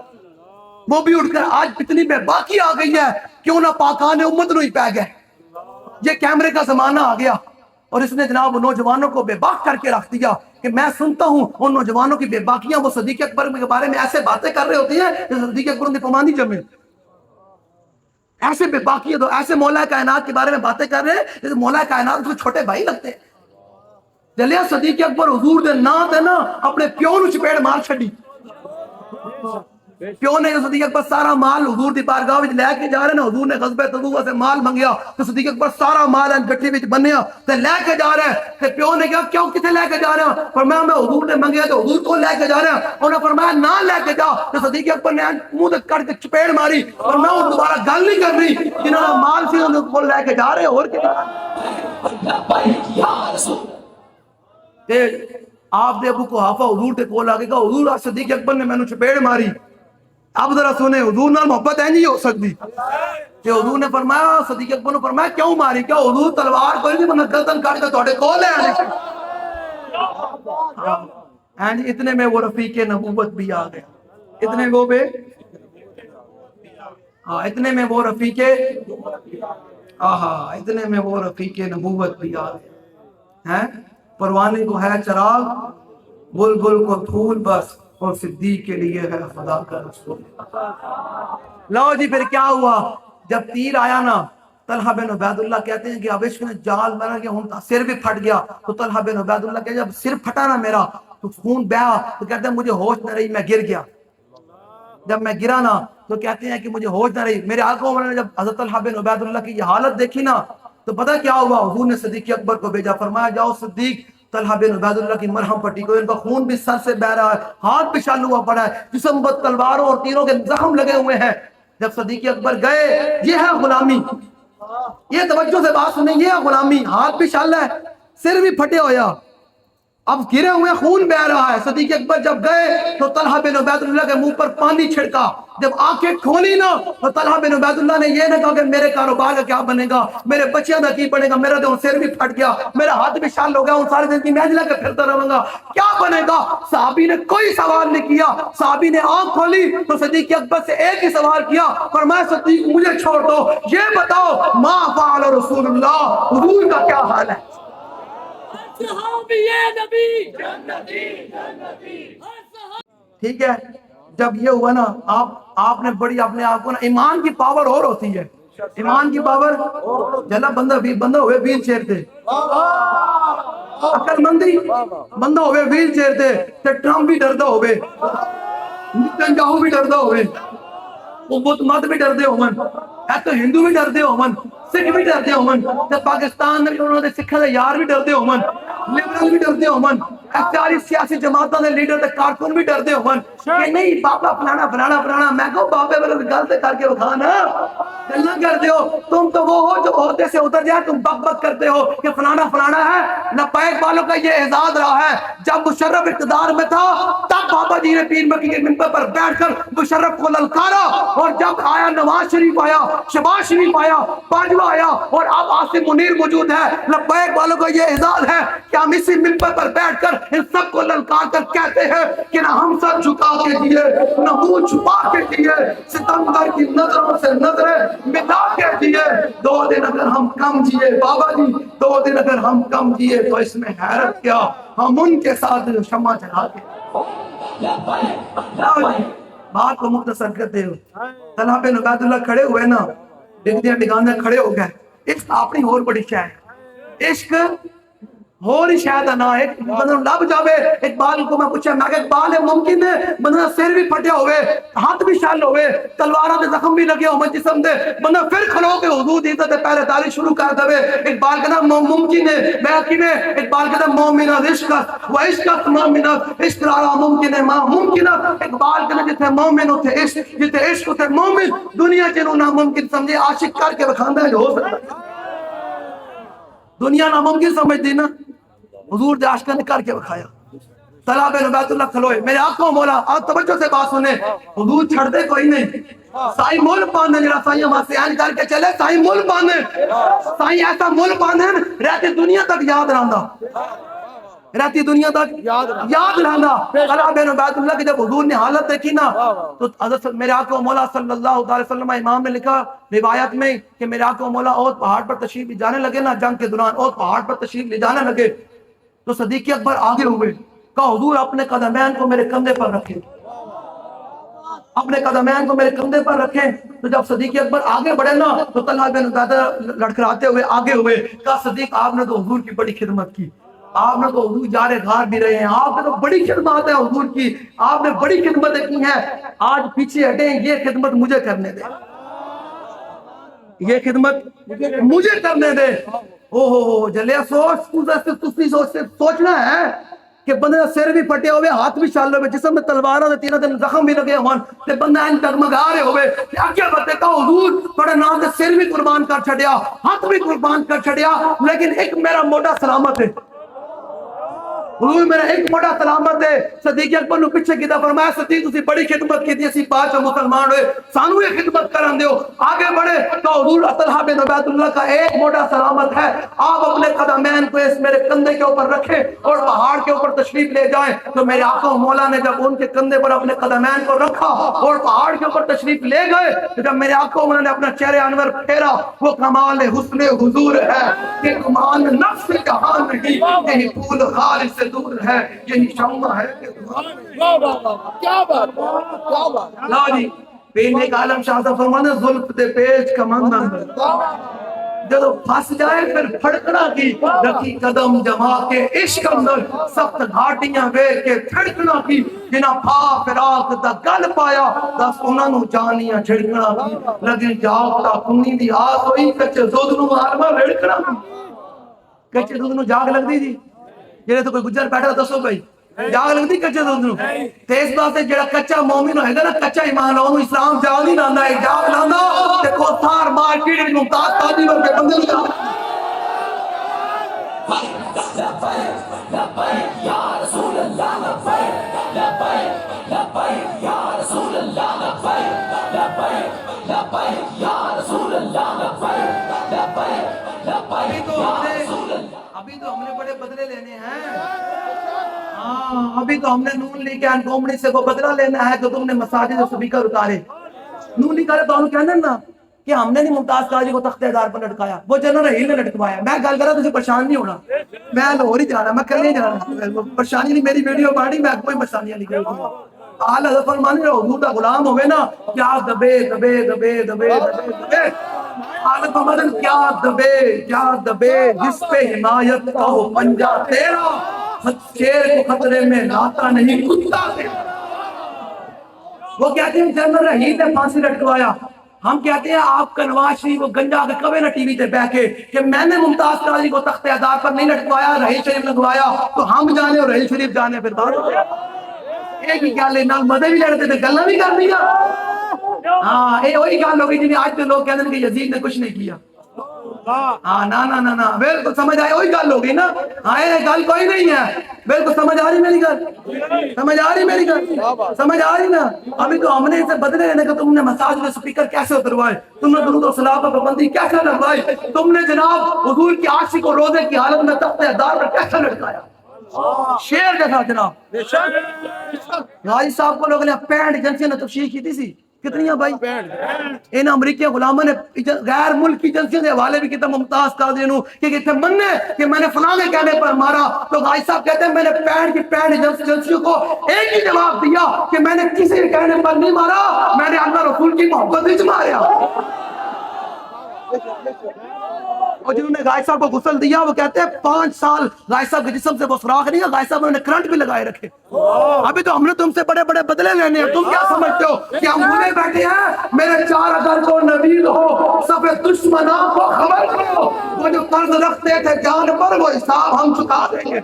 وہ بھی اٹھ کر آج اتنی بے باکی آ گئی ہے کیوں نہ پاکان امت نو ہی پہ گئے. یہ کیمرے کا زمانہ آ گیا اور اس نے جناب نوجوانوں کو بے باک کر کے رکھ دیا کہ میں سنتا ہوں ان نوجوانوں کی بے باکیاں وہ صدیق اکبر کے بارے میں ایسے باتیں کر رہے ہوتی ہیں جیسے صدیق اکبر نے پمانی جمے. ایسے بے باکی تو ایسے مولا کائنات کے بارے میں باتیں کر رہے ہیں جیسے مولا کائنات کو چھوٹے بھائی لگتے ہیں. جلیا صدیق اکبر حضور دے نا تے نا اپنے پیو نو چپیڑ مار چھڈی. پیو نے صدیق اکبر سارا مال حضور دی بارگاہ وچ لے کے جا رہے نا. حضور نے غزوہ تبوک سے مال منگیا تو صدیق اکبر سارا مال گٹھی وچ بنیا تے لے کے جا رہا ہے. تے پیو نے کہا کیوں کتے لے کے جا رہے ہیں؟ فرمایا میں حضور نے منگیا تو حضور کو لے کے جا رہا ہوں. انہوں نے فرمایا نہ لے کے جا. تو صدیق اکبر نے منہ تے کٹ کے چپیڑ ماری اور میں دوبارہ گل نہیں کر رہی. جنہاں نے مال سی انہوں کو لے کے جا رہے اور کہ آپ دے ابو قحافہ حضور تے کول آ کے کہا حضور صدیق اکبر نے میں نے چپیڑ ماری. اب ذرا سنے حضور نال محبت ہے نہیں ہو سکتی. کہ حضور نے فرمایا صدیق اکبر نے فرمایا کیوں ماری؟ کیا حضور تلوار کوئی نہیں بنا گردن کاٹ کے تھوڑے کول ہے. اینڈ اتنے میں وہ رفیق نبوت بھی آ گیا. اتنے وہ بے اتنے میں وہ رفیق اتنے میں وہ رفیق نبوت بھی آ گیا. پروانے کو ہے چراغ بلبل کو پھول بس اور صدیق کے لیے ہے خدا کا رسول. لو جی پھر کیا ہوا جب تیر آیا نا طلحہ بن عبید اللہ کہتے ہیں کہ اب عشق نے جال بنا کہ ہوں سر بھی پھٹ گیا. تو طلحہ بن عبید اللہ کہ جب سر پھٹا نا میرا تو خون بہا تو کہتے ہیں مجھے ہوش نہ رہی میں گر گیا. جب میں گرا نا تو کہتے ہیں کہ مجھے ہوش نہ رہی. میرے آقا عمر نے جب حضرت طلحہ بن عبید اللہ کی یہ حالت دیکھی نا تو پتہ کیا ہوا؟ حضور نے صدیق اکبر کو بھیجا. فرمایا جاؤ صدیق طلحہ بن عبید اللہ کی مرہم پٹی کو. ان کا خون بھی سر سے بہ رہا ہے, ہاتھ بھی شال ہوا پڑا ہے, جسم پر تلواروں اور تیروں کے زخم لگے ہوئے ہیں. جب صدیق اکبر گئے یہ ہے غلامی. یہ توجہ سے بات سنیں, یہ ہے غلامی. ہاتھ بھی شال ہے, سر بھی پھٹے ہویا, اب گرے ہوئے خون بہ رہا ہے. صدیق اکبر جب گئے تو طلحہ بن عبید اللہ کے منہ پر پانی چھڑکا. جب آنکھیں کھولی نا تو طلحہ بن عبید اللہ نے یہ نہ کہا کہ میرے کاروبار کا کیا بنے گا, میرے بچیاں کا کی بنے گا, میرا تو سر بھی پھٹ گیا, میرا ہاتھ بھی شال ہو گیا, ان سارے دن کی میں لے کے پھرتا رہوں گا, کیا بنے گا؟ صحابی نے کوئی سوال نہیں کیا. صحابی نے آنکھ کھولی تو صدیق اکبر سے ایک ہی سوال کیا, فرمایا صدیق مجھے چھوڑ دو, یہ بتاؤ ما فعل رسول اللہ, حضور کا کیا حال ہے؟ ٹھیک ہے. جب یہ ہوا نا آپ نے بڑی اپنے آپ کو نا, ایمان کی پاور اور ہوتی ہے. ایمان کی پاور جلا بندہ ہوئے ویل چیئر تے, عقل مندی بندہ ہوئے ویل چیئر تے, تے ٹرمپ بھی ڈردا ہوئے, نتنیاہو بھی ڈردا ہوئے, بت مت بھی ڈردے ہومن, ہے تو ہندو بھی ڈردے ہومن, سکھ بھی ڈردے ہومن, تے پاکستان میں انہوں نے سکھاں دے یار بھی ڈردے ہومن, لبرل بھی ڈردے ہومن, ساری سیاسی جماعتوں دے لیڈر تے کارکن بھی ڈردے ہومن کہ نہیں بابا فلانا فلانا فلانا. میں کہو بابے والے گل تے کر کے بکھا نا, گل نہ کرتے ہو. تم تو وہ ہو جو عہدے سے اتر جائے, تم بک بک کرتے ہو کہ فلانا فلانا ہے. لبیک والوں کا یہ اعزاز رہا ہے, جب مشرف اقتدار میں تھا تب بابا جی نے پیر مکی کے منبر پر بیٹھ کر مشرف کو للکارا, اور جب آیا نواز شریف آیا, شہباز شریف آیا, باجوہ آیا, اور اب عاصم منیر موجود ہے, لبیک والوں کا یہ اعزاز ہے کہ ہم اسی منبر پر بیٹھ کر ان سب کو للکار کر کہتے ہیں کہ نہ ہم سر جھکا کے دیے, نہ منہ چھپا کے دیے, ستمگر کی نظروں سے نظریں مٹا کے دیے. 2 دن اگر ہم کم جیے بابا جی, 2 دن اگر ہم کم جیے تو اس میں حیرت کیا, ہم ان کے ساتھ شمع جلا کے. بات کو مختصر کرتے ہو, طلحہ بن عبید اللہ کھڑے ہوئے نا, ڈگدیاں ڈگاندے کھڑے ہو گئے. عشق اپنی اور بڑی شے ہے, عشق اور ہی شاید نہ ایک بندہ لب جاوے. اقبال کو میں پوچھا, میں کہ اقبال ہے ممکن ہے بندہ سر بھی پھٹے ہوئے, ہاتھ بھی شال ہوئے, تلواراں دے زخم بھی لگے ہوئے جسم دے, بندہ پھر کھلو کے حضور دی عزت پہلے تالی شروع کر دے. اقبال کہتا ممکن ہے, میں کیویں اقبال کہتا مومن عشق و عشق مومن, عشق را ممکن ہے ما ممکن. اقبال کہتا جتھے مومن اوتھے عشق, جتھے عشق اوتھے مومن. دنیا جنوں ناممکن سمجھے عاشق کر کے بکھاندا ہے جو ہو سکتا. دنیا ناممکن سمجھتی نا، حضور دے عاشقاں نے کر کے بکھایا. طلحہ بن عبید اللہ کھلوئے، میرے آقا و مولا آپ توجہ سے بات سنیں، حضور چھڑ دے کوئی نہیں. سائی مول باندھے جڑا سائیاں واسطے این کر کے چلے، سائی مول باندھے، سائی ایسا مول باندھے رہتی دنیا تک یاد رہندا، رہتی دنیا تک یاد رہندا. طلحہ بن عبید اللہ کی جب حضور نے حالت دیکھی نا تو حضرت میرے آقا و مولا صلی اللہ علیہ وسلم امام نے لکھا روایت میں کہ میرے آقا و مولا احد پہاڑ پر تشریف لے جانے لگے نا، جنگ کے دوران احد پہاڑ پر تشریف لے جانے لگے تو صدیق اکبر آگے ہوئے، کہا حضور اپنے قدمین کو میرے کندھے پر رکھیں، اپنے قدمین کو میرے کندھے پر رکھیں. تو جب صدیق اکبر آگے بڑھے نا تو طلحہ بن عبید لڑکھڑاتے ہوئے آگے ہوئے، کہا صدیق آپ نے تو حضور کی بڑی خدمت کی، آپ نے تو حضور جارے غار بھی رہے ہیں، آپ نے تو بڑی خدمات ہے حضور کی، آپ نے بڑی خدمتیں کی ہیں، آج پیچھے ہٹیں، یہ خدمت مجھے کرنے دیں، یہ خدمت مجھے کرنے دے. او ہو جلیا سوچنا ہے کہ بندے کا سر بھی پھٹے ہوئے، ہاتھ بھی چل رہے ہوئے، جسم میں تلواراں دے 3 دن زخم بھی لگے ہوئے تے بندہ ان ڈگمگا رہے ہوئے، اگے بندے کا حضور بڑے نام دے سر بھی قربان کر چھڑیا، ہاتھ بھی قربان کر چھڑیا، لیکن ایک میرا موٹا سلامت ہے، حضور میرا ایک موٹا سلامت ہے. صدیق اکبر نو پیچھے کیتا، فرمایا صدیق تسی بڑی خدمت کی، اسی بادشاہ مسلمان ہوئے سانو یہ خدمت کرن دیو. آگے بڑھے تو حضور طلحہ بن عبید اللہ کا ایک موٹا سلامت ہے، آپ اپنے قدمین کو اس میرے کندھے کے اوپر رکھیں اور پہاڑ کے اوپر تشریف لے جائیں. تو میرے آقا و مولا نے جب ان کے کندھے پر اپنے قدمین کو رکھا اور پہاڑ کے اوپر تشریف لے گئے تو جب میرے آقا و مولا نے اپنا چہرہ انور پھیرا، وہ کمال حسن حضور ہے کہ کمال نفس جہان نہیں، یہی پھول خالص سے دور ہے، یہی شمع ہے کہ کیا بات کیا بات. لا جی پینے کا عالم شاہ صاحب فرمانے زلف دے پیچ کمند اندر جب پھنس جائے پھر پھڑکنا کی، رکھی قدم جما کے عشق اندر سخت گھاٹیاں ویکھ کے پھڑکنا کی، جنہاں پھا فراق دا گل پایا دس انہاں نو جانیاں چھڑکنا کی، لگے جاگتا کنی دی آس ہوئی کچے دودھ نو آرما رڑکنا کی. کچے دودھ نو جاگ لگ دی جی، جیسے تو کوئی گجر بیٹھا دسو بھائی جاگ لگتی کچے دودھ نو؟ تے اس بات سے جڑا کچا مومن ہوئے گا نا، کچا ایمان ہو اسلام جاگ نہیں لاندا ہے، جاگ لاندا تے کو تھار مار کیڑی ممتاز تاجی ورگے بندے نوں جاگ لبیک لبیک یا رسول اللہ، لبیک لبیک لبیک یا رسول اللہ، لبیک لبیک لبیک یا رسول اللہ، لبیک لبیک لبیک یا رسول اللہ. ابھی تو ہم نے بڑے بدلے لینے ہیں، ہاں ابھی تو ہم نے نون لیگ کے انکومنی سے وہ بدلہ لینا ہے کہ تم نے مساجد سے سپیکر اتارے. نون لیگ والے تو ہم کہنے نا کہ ہم نے نہیں ممتاز قاضی کو تخت دار پر لٹکایا، وہ جنرل رحیل نے لٹکوایا. میں گل کر رہا تجھے پریشان نہیں ہونا، میں لاہور ہی جانا، میں کل نہیں جانا، پریشانی نہیں، میری ویڈیو باڑی میں کوئی پریشانیاں نہیں کروں. اعلیٰ حضرت فرمانے رہو حضور کا غلام ہوئے نا، کیا دبے دبے دبے دبے دبے دبے اعلیٰ فرمانے کیا دبے جس پہ حمایت کا ہو پنجہ تیرا، شیر کو خطرے میں لاتا نہیں کتا تیرا. وہ کہتے ہیں جنرل رحیل نے پھانسی لٹکوایا، ہم کہتے ہیں آپ کا نواز شریف کو گنجا کے کبھی نہ ٹی وی تے بیٹھ کے کہ میں نے ممتاز قاضی کو تخت ادار پر نہیں لٹکوایا، رحیل شریف لگوایا. تو ہم جانے اور رحیل شریف جانے پھر بات ایک ہی گل ہے، نال مدے بھی لڑتے تھے گلاں بھی کر دیا. ہاں یہ وہی گل ہو گئی جی آج تو لوگ کہتے ہیں کہ یزید نے کچھ نہیں کیا. ہاں نا نا نا نا بالکل سمجھ آئے، وہی گل ہو گئی نا. ہاں یہ گل کوئی نہیں ہے، بالکل سمجھ آ رہی میری گل، سمجھ آ رہی میری گل، سمجھ آ رہی نا. ابھی تو ہم نے اسے بدلے لینے کہ تم نے مساجد میں سپیکر کیسے اتروائے، تم نے درود و صلاۃ پر پابندی کیسے لگوائی، تم نے جناب حضور کی عاشق کو روزے کی حالت میں تخت دار پر کیسے لٹکایا. شیر جیسا جناب. غازی صاحب کو لوگوں نے 65 ایجنسیوں نے تفشیش کی تھی، کتنی بھائی؟ ان امریکی غلاموں نے غیر ملکی ایجنسیوں کے حوالے بھی کیا ممتاز قاضی نو کہ اتنے مننے کہ میں نے فلاں کے کہنے پر مارا. تو غازی صاحب کہتے ہیں میں نے 65 ایجنسیوں کو ایک ہی جواب دیا کہ میں نے کسی کے کہنے پر نہیں مارا، میں نے اللہ رسول کی محبت وچ ماریا. اور جنہوں نے غازی صاحب کو غسل دیا وہ کہتے ہیں 5 سال غازی صاحب کے جسم سے وہ سوراخ نہیں ہے، غازی صاحب نے کرنٹ بھی لگائے رکھے. ابھی تو ہم نے تم سے بڑے بڑے بدلے لینے ہیں، تم کیا سمجھتے ہو کہ ہم بھولے بیٹھے ہیں؟ میرے 4 اگر کو نوید ہو سب دشمنوں کو خبر کرو، وہ جو قرض رکھتے تھے جان پر وہ حساب ہم چکا دیں گے.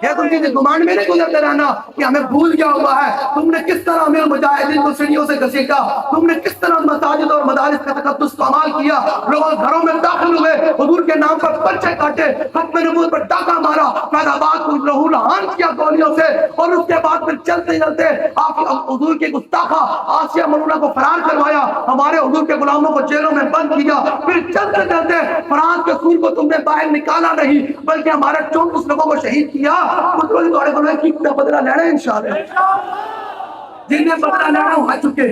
یہ تم کی گمان میں نہیں گزرتے رہنا کہ ہمیں بھول گیا ہوا ہے. تم نے کس طرح امیر مجاہدین کو سیڑھیوں سے گھسیٹا، تم نے کس طرح مساجد اور مدارس کا تقدس پامال کیا، لوگ گھروں میں داخل ہوئے، حضور کے نام پر بچے کاٹے، ختم نبوت پر ڈاکہ مارا، فیضآباد کو لہو لہان کیا گولیوں سے، اور اس کے بعد پھر چلتے چلتے آپ حضور کی گستاخہ آسیہ ملونہ کو فرار کروایا، ہمارے حضور کے غلاموں کو جیلوں میں بند کیا، پھر چلتے چلتے فرانس کے سور کو تم نے باہر نکالا نہیں بلکہ ہمارے 34 لوگوں کو شہید کیا۔ مطلب تھوڑے کو کتنا بدلہ لینا ہے انشاءاللہ، جن نے بدلہ لینا وہ آ چکے،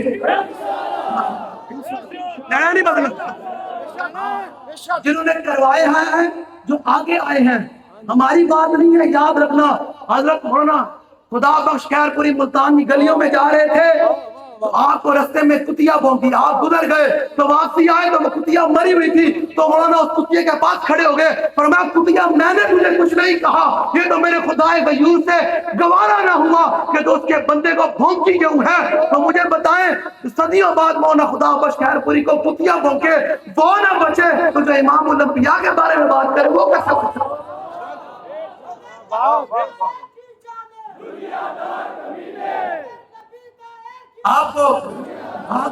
لینا نہیں بدلہ، جنہوں نے کروائے ہیں جو آگے آئے ہیں، ہماری بات نہیں ہے، یاد رکھنا۔ حضرت مولانا خدا بخش خیر پوری ملتان کی گلیوں میں جا رہے تھے تو آپ کو رستے میں کتیا بھونکی، آپ گزر گئے تو واپسی آئے تو وہ کتیا مری ہوئی تھی، تو مولانا اس کتیے کے پاس کھڑے ہو گئے، فرمایا کتیا میں نے تجھے کچھ نہیں کہا، یہ تو میرے خدائے غیور سے گوارا نہ ہوا کہ تو اس کے بندے کو بھونکی کیوں ہے، تو مجھے بتائیں صدیوں بعد مولانا خدا بخش خیر پوری کو کتیا بھونکے وہ نہ بچے تو جو امام الانبیاء کے بارے میں بات کرے وہ کیسے بچے؟ آپ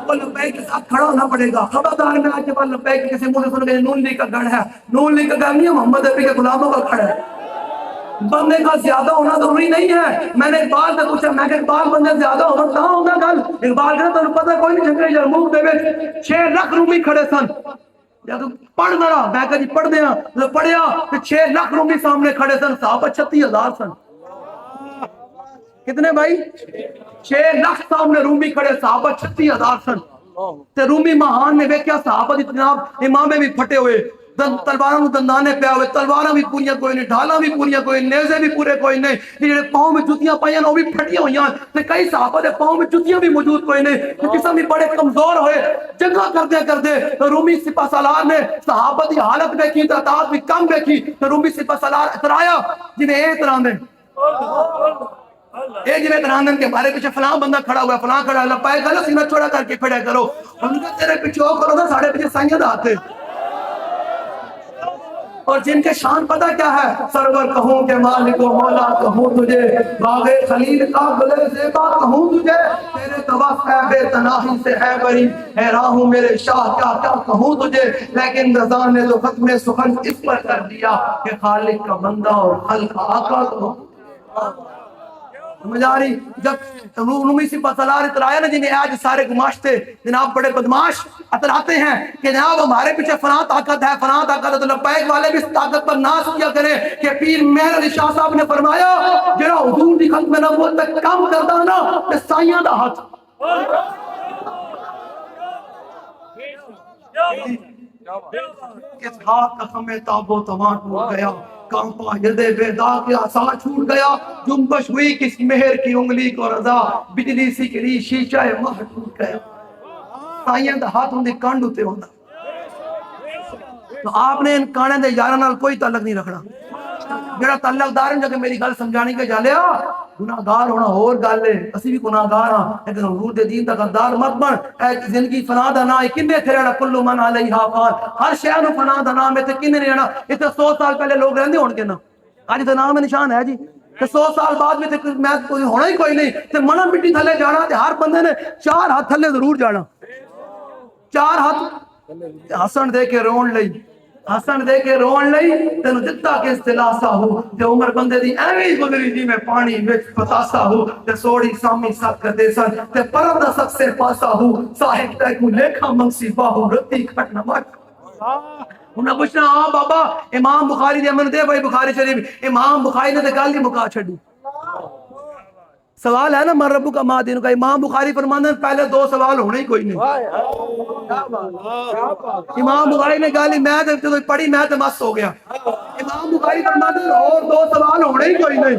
کو لبیک کے ساتھ کھڑا ہونا پڑے گا، خبردار میں آج کے بعد لبیک کسی منہ سے سن گئے نون لیگ کا گڑھ ہے، نون لیگ کا گڑھ نہیں ہے، محمد عربی کے غلاموں کا گڑھ ہے۔ بندے کا زیادہ ہونا ضروری نہیں ہے، میں نے اقبال سے پوچھا، میں کہ اقبال بندے زیادہ ہونا کہاں ہوگا گل، اقبال کہتا تمہیں پتہ کوئی نہیں جھگڑے یرموک دے وچ 6 لاکھ رومی کھڑے سن، جب پڑھ ذرا میں کہا جی پڑھ دیا، جب پڑھیا تو 6 لاکھ رومی سامنے کھڑے سن، صحابہ 36,000 سن، کتنے بھائی 6 لاکھ سامنے رومی کھڑے، صحابہ 36,000 سن، تے رومی مہان نے ویکھیا صحابہ دی جناب امامے بھی پھٹے ہوئے، تلواراں دندانے پیا ہوئے، تلواراں بھی پوریاں کوئی نہیں، ڈھالاں بھی پوریاں کوئی نہیں، نیزے بھی پورے کوئی نہیں، جڑے پاؤں میں جوتیاں پائیاں وہ بھی پھٹیاں ہوئیاں، تے کئی صحابہ دے پاؤں میں جوتیاں بھی موجود کوئی نہیں، جسم بھی بڑے کمزور ہوئے، جنگاں کردے کردے رومی سپہ سالار نے صحابہ دی حالت دیکھی، تعداد بھی کم دیکھی، تے رومی سپہ سالار اترایا جنہیں اے اتراندے اے جنہیں اتراندن کے بارے پیچھے فلاں بندہ کھڑا ہوا ہے، فلاں کھڑا ہے، لپائے گا سینہ چھوڑا کر کے پھڑے کرو، ان کا تیرے پیچھے ہو کرو تھا، ساڑھے پیچھے سائید آتے، اور جن کے شان پتہ کیا ہے، سرور کہوں کہ مالک و مولا کہوں تجھے، باغ خلیل کا گلے زیبا کہوں تجھے، تیرے طواف ہے بے تناہی سے ہے بری، حیران ہوں میرے شاہ کیا کیا کہوں تجھے، لیکن رضا نے تو ختم سخن اس پر کر دیا کہ خالق کا بندہ اور خلق آقا کہوں۔ سمجھ آ رہی، جب رومی سپہ سالار اترایا نا جنہیں آج سارے گماشتے جناب بڑے بدماش اتراتے ہیں کہ جناب ہمارے پیچھے فلاں طاقت ہے، فلاں طاقت ہے، تو لبیک والے بھی اس طاقت پر ناز کیا کریں کہ پیر مہر علی شاہ صاحب نے فرمایا جڑا حضور دی ختم نبوت تک کام کرتا نا تے سائیاں دا ہاتھ اس ہاتھ کا خمِ تاب و تواں ٹوٹ گیا، کانپا یدے بیدا کے آسا چھوٹ گیا، جنبش ہوئی کس مہر کی انگلی کو رضا، بجلی سی کری شیشہ ماہ ٹوٹ گیا، سائیاں دا ہاتھ ہوں دی کانڈ ہوتے ہوتا، تو آپ نے ان کانے دے یاران نال کوئی تعلق نہیں رکھنا، میرا تعلق دار ہے جو کہ میری گل سمجھانی کے جالیا گناہگار ہونا اور گل ہے، اسی بھی گناہگار ہاں، لیکن حضور دے دین دا غدار مت بن، اے زندگی فنا دا نام کنے تھے رہنا کلو من علیہا فان، ہر شے نو فنا دا نام ہے تے کنے رہنا، اتنے 100 سال پہلے لوگ رہندے ہون کے نا، آج تے نام نشان ہے جی، تے 100 سال بعد بھی تے میں کوئی ہونا ہی کوئی نہیں، تے منا مٹی تھلے جانا تے ہر بندے نے 4 ہاتھ تھلے ضرور جانا، 4 ہاتھ حسن دے کے رون لئی، حسن دے کے رون لئی تینوں دتا کس دلاسا ہو تے عمر بندے دی ایویں گزری جی میں پانی وچ پتاسا ہو تے سوڑی سامی ساتھ کردے سن تے پرم دا سک سے پاسا ہو صاحب تے کو لیکھا منسی باہو رتی کھٹ نمک انہاں پوچھنا ہاں بابا امام بخاری دے من دے بھائی بخاری شریف امام بخاری نے تے گل ہی مکا چھڈی، سوال ہے نا من ربو کا ماں دینوں کا، امام بخاری فرماتے ہیں پہلے 2 سوال ہونے ہی کوئی نہیں، امام بخاری نے گالی میں تو پڑھی میں تو مست ہو گیا، امام بخاری فرماتے ہیں اور 2 سوال ہونے ہی کوئی نہیں،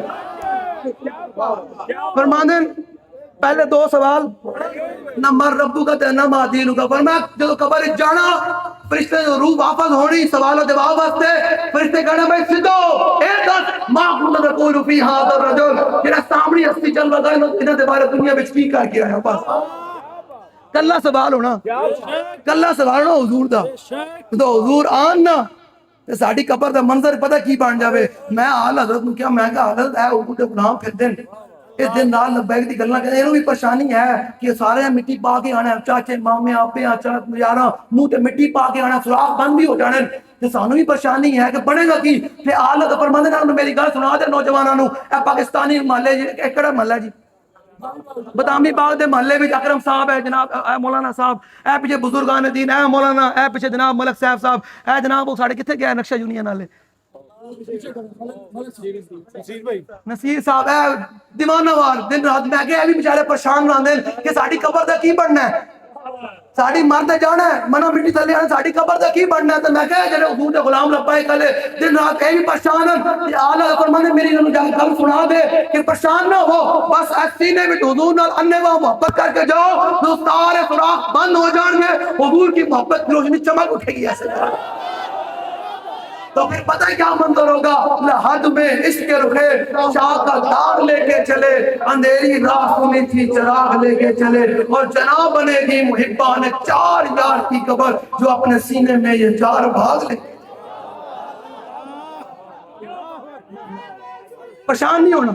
فرماتے ہیں پہلے 2 سوال نہ مر ربو کا تے نہ ماں دینوں کا، فرمایا جب قبر جانا فرشتے روح واپس ہونی سوال و جواب واسطے فرشتے کہنا بھائی سدھو اے دس ما کنت تقول فی ھذا الرجل جڑا سامنے ہستی چل رہا ہے انہاں دے بارے دنیا وچ کی کر کے آیا، بس کلا سوال ہونا، کلا سوال ہونا حضور دا، تو حضور آن نا تے ساڈی قبر دا منظر پتہ کی بن جاوے، میں آل حضرت نوں کیا میں کہا حضرت اے اوپر تے غلام پھر دین اس دن نال لبیک دی گلاں کہندے اینوں بھی پریشانی ہے کہ سارے مٹی پا کے آنا، چاچے مامے آپے چاچا یاراں منہ تے مٹی پا کے آنا، سوراخ بند بھی ہو جانے، تے سانو بھی پریشانی ہے کہ بنے گا کی تے آل دا فرماندے نے میری گل سنا دے نوجواناں نو اے پاکستانی محلے اے کیڑا محلہ جی بدامی باغ دے محلے وچ اکرم صاحب ہے جناب اے مولانا صاحب اے پیچھے بزرگان دین اے مولانا اے پیچھے جناب ملک صاحب صاحب اے جناب وہ ساڈے کتھے گئے نقشہ یونین والے نصیر صاحب اے دیوانہ وار دن رات میں کہ اے بھی بیچارے پریشان رہندے کہ ساڈی قبر دا کی بننا ہے ساڈی مرد جانا ہے منا مٹی تھلے آنا ساڈی قبر دا کی بننا ہے تے میں کہ جڑے حضور دے غلام لبائے کلے دن رات اے بھی پریشان ہیں تے اعلی فرماندے میری انہوں جا گل سنا دے کہ پریشان نہ ہو بس سینے وچ حضور نال انیواں محبت کر کے جاؤ تو سارے سوراخ بند ہو جان گے حضور کی محبت کی روشنی چمک اٹھے گی ایسے تو پھر پتہ کیا منظر ہوگا لحد میں عشق کے رخے شاہ کا داغ لے کے چلے اندھیری راہ سنی تھی چراغ لے کے چلے اور جناب بنے گی محبان چار یار کی قبر جو اپنے سینے میں یہ چار بھاگ لے پریشان نہیں ہونا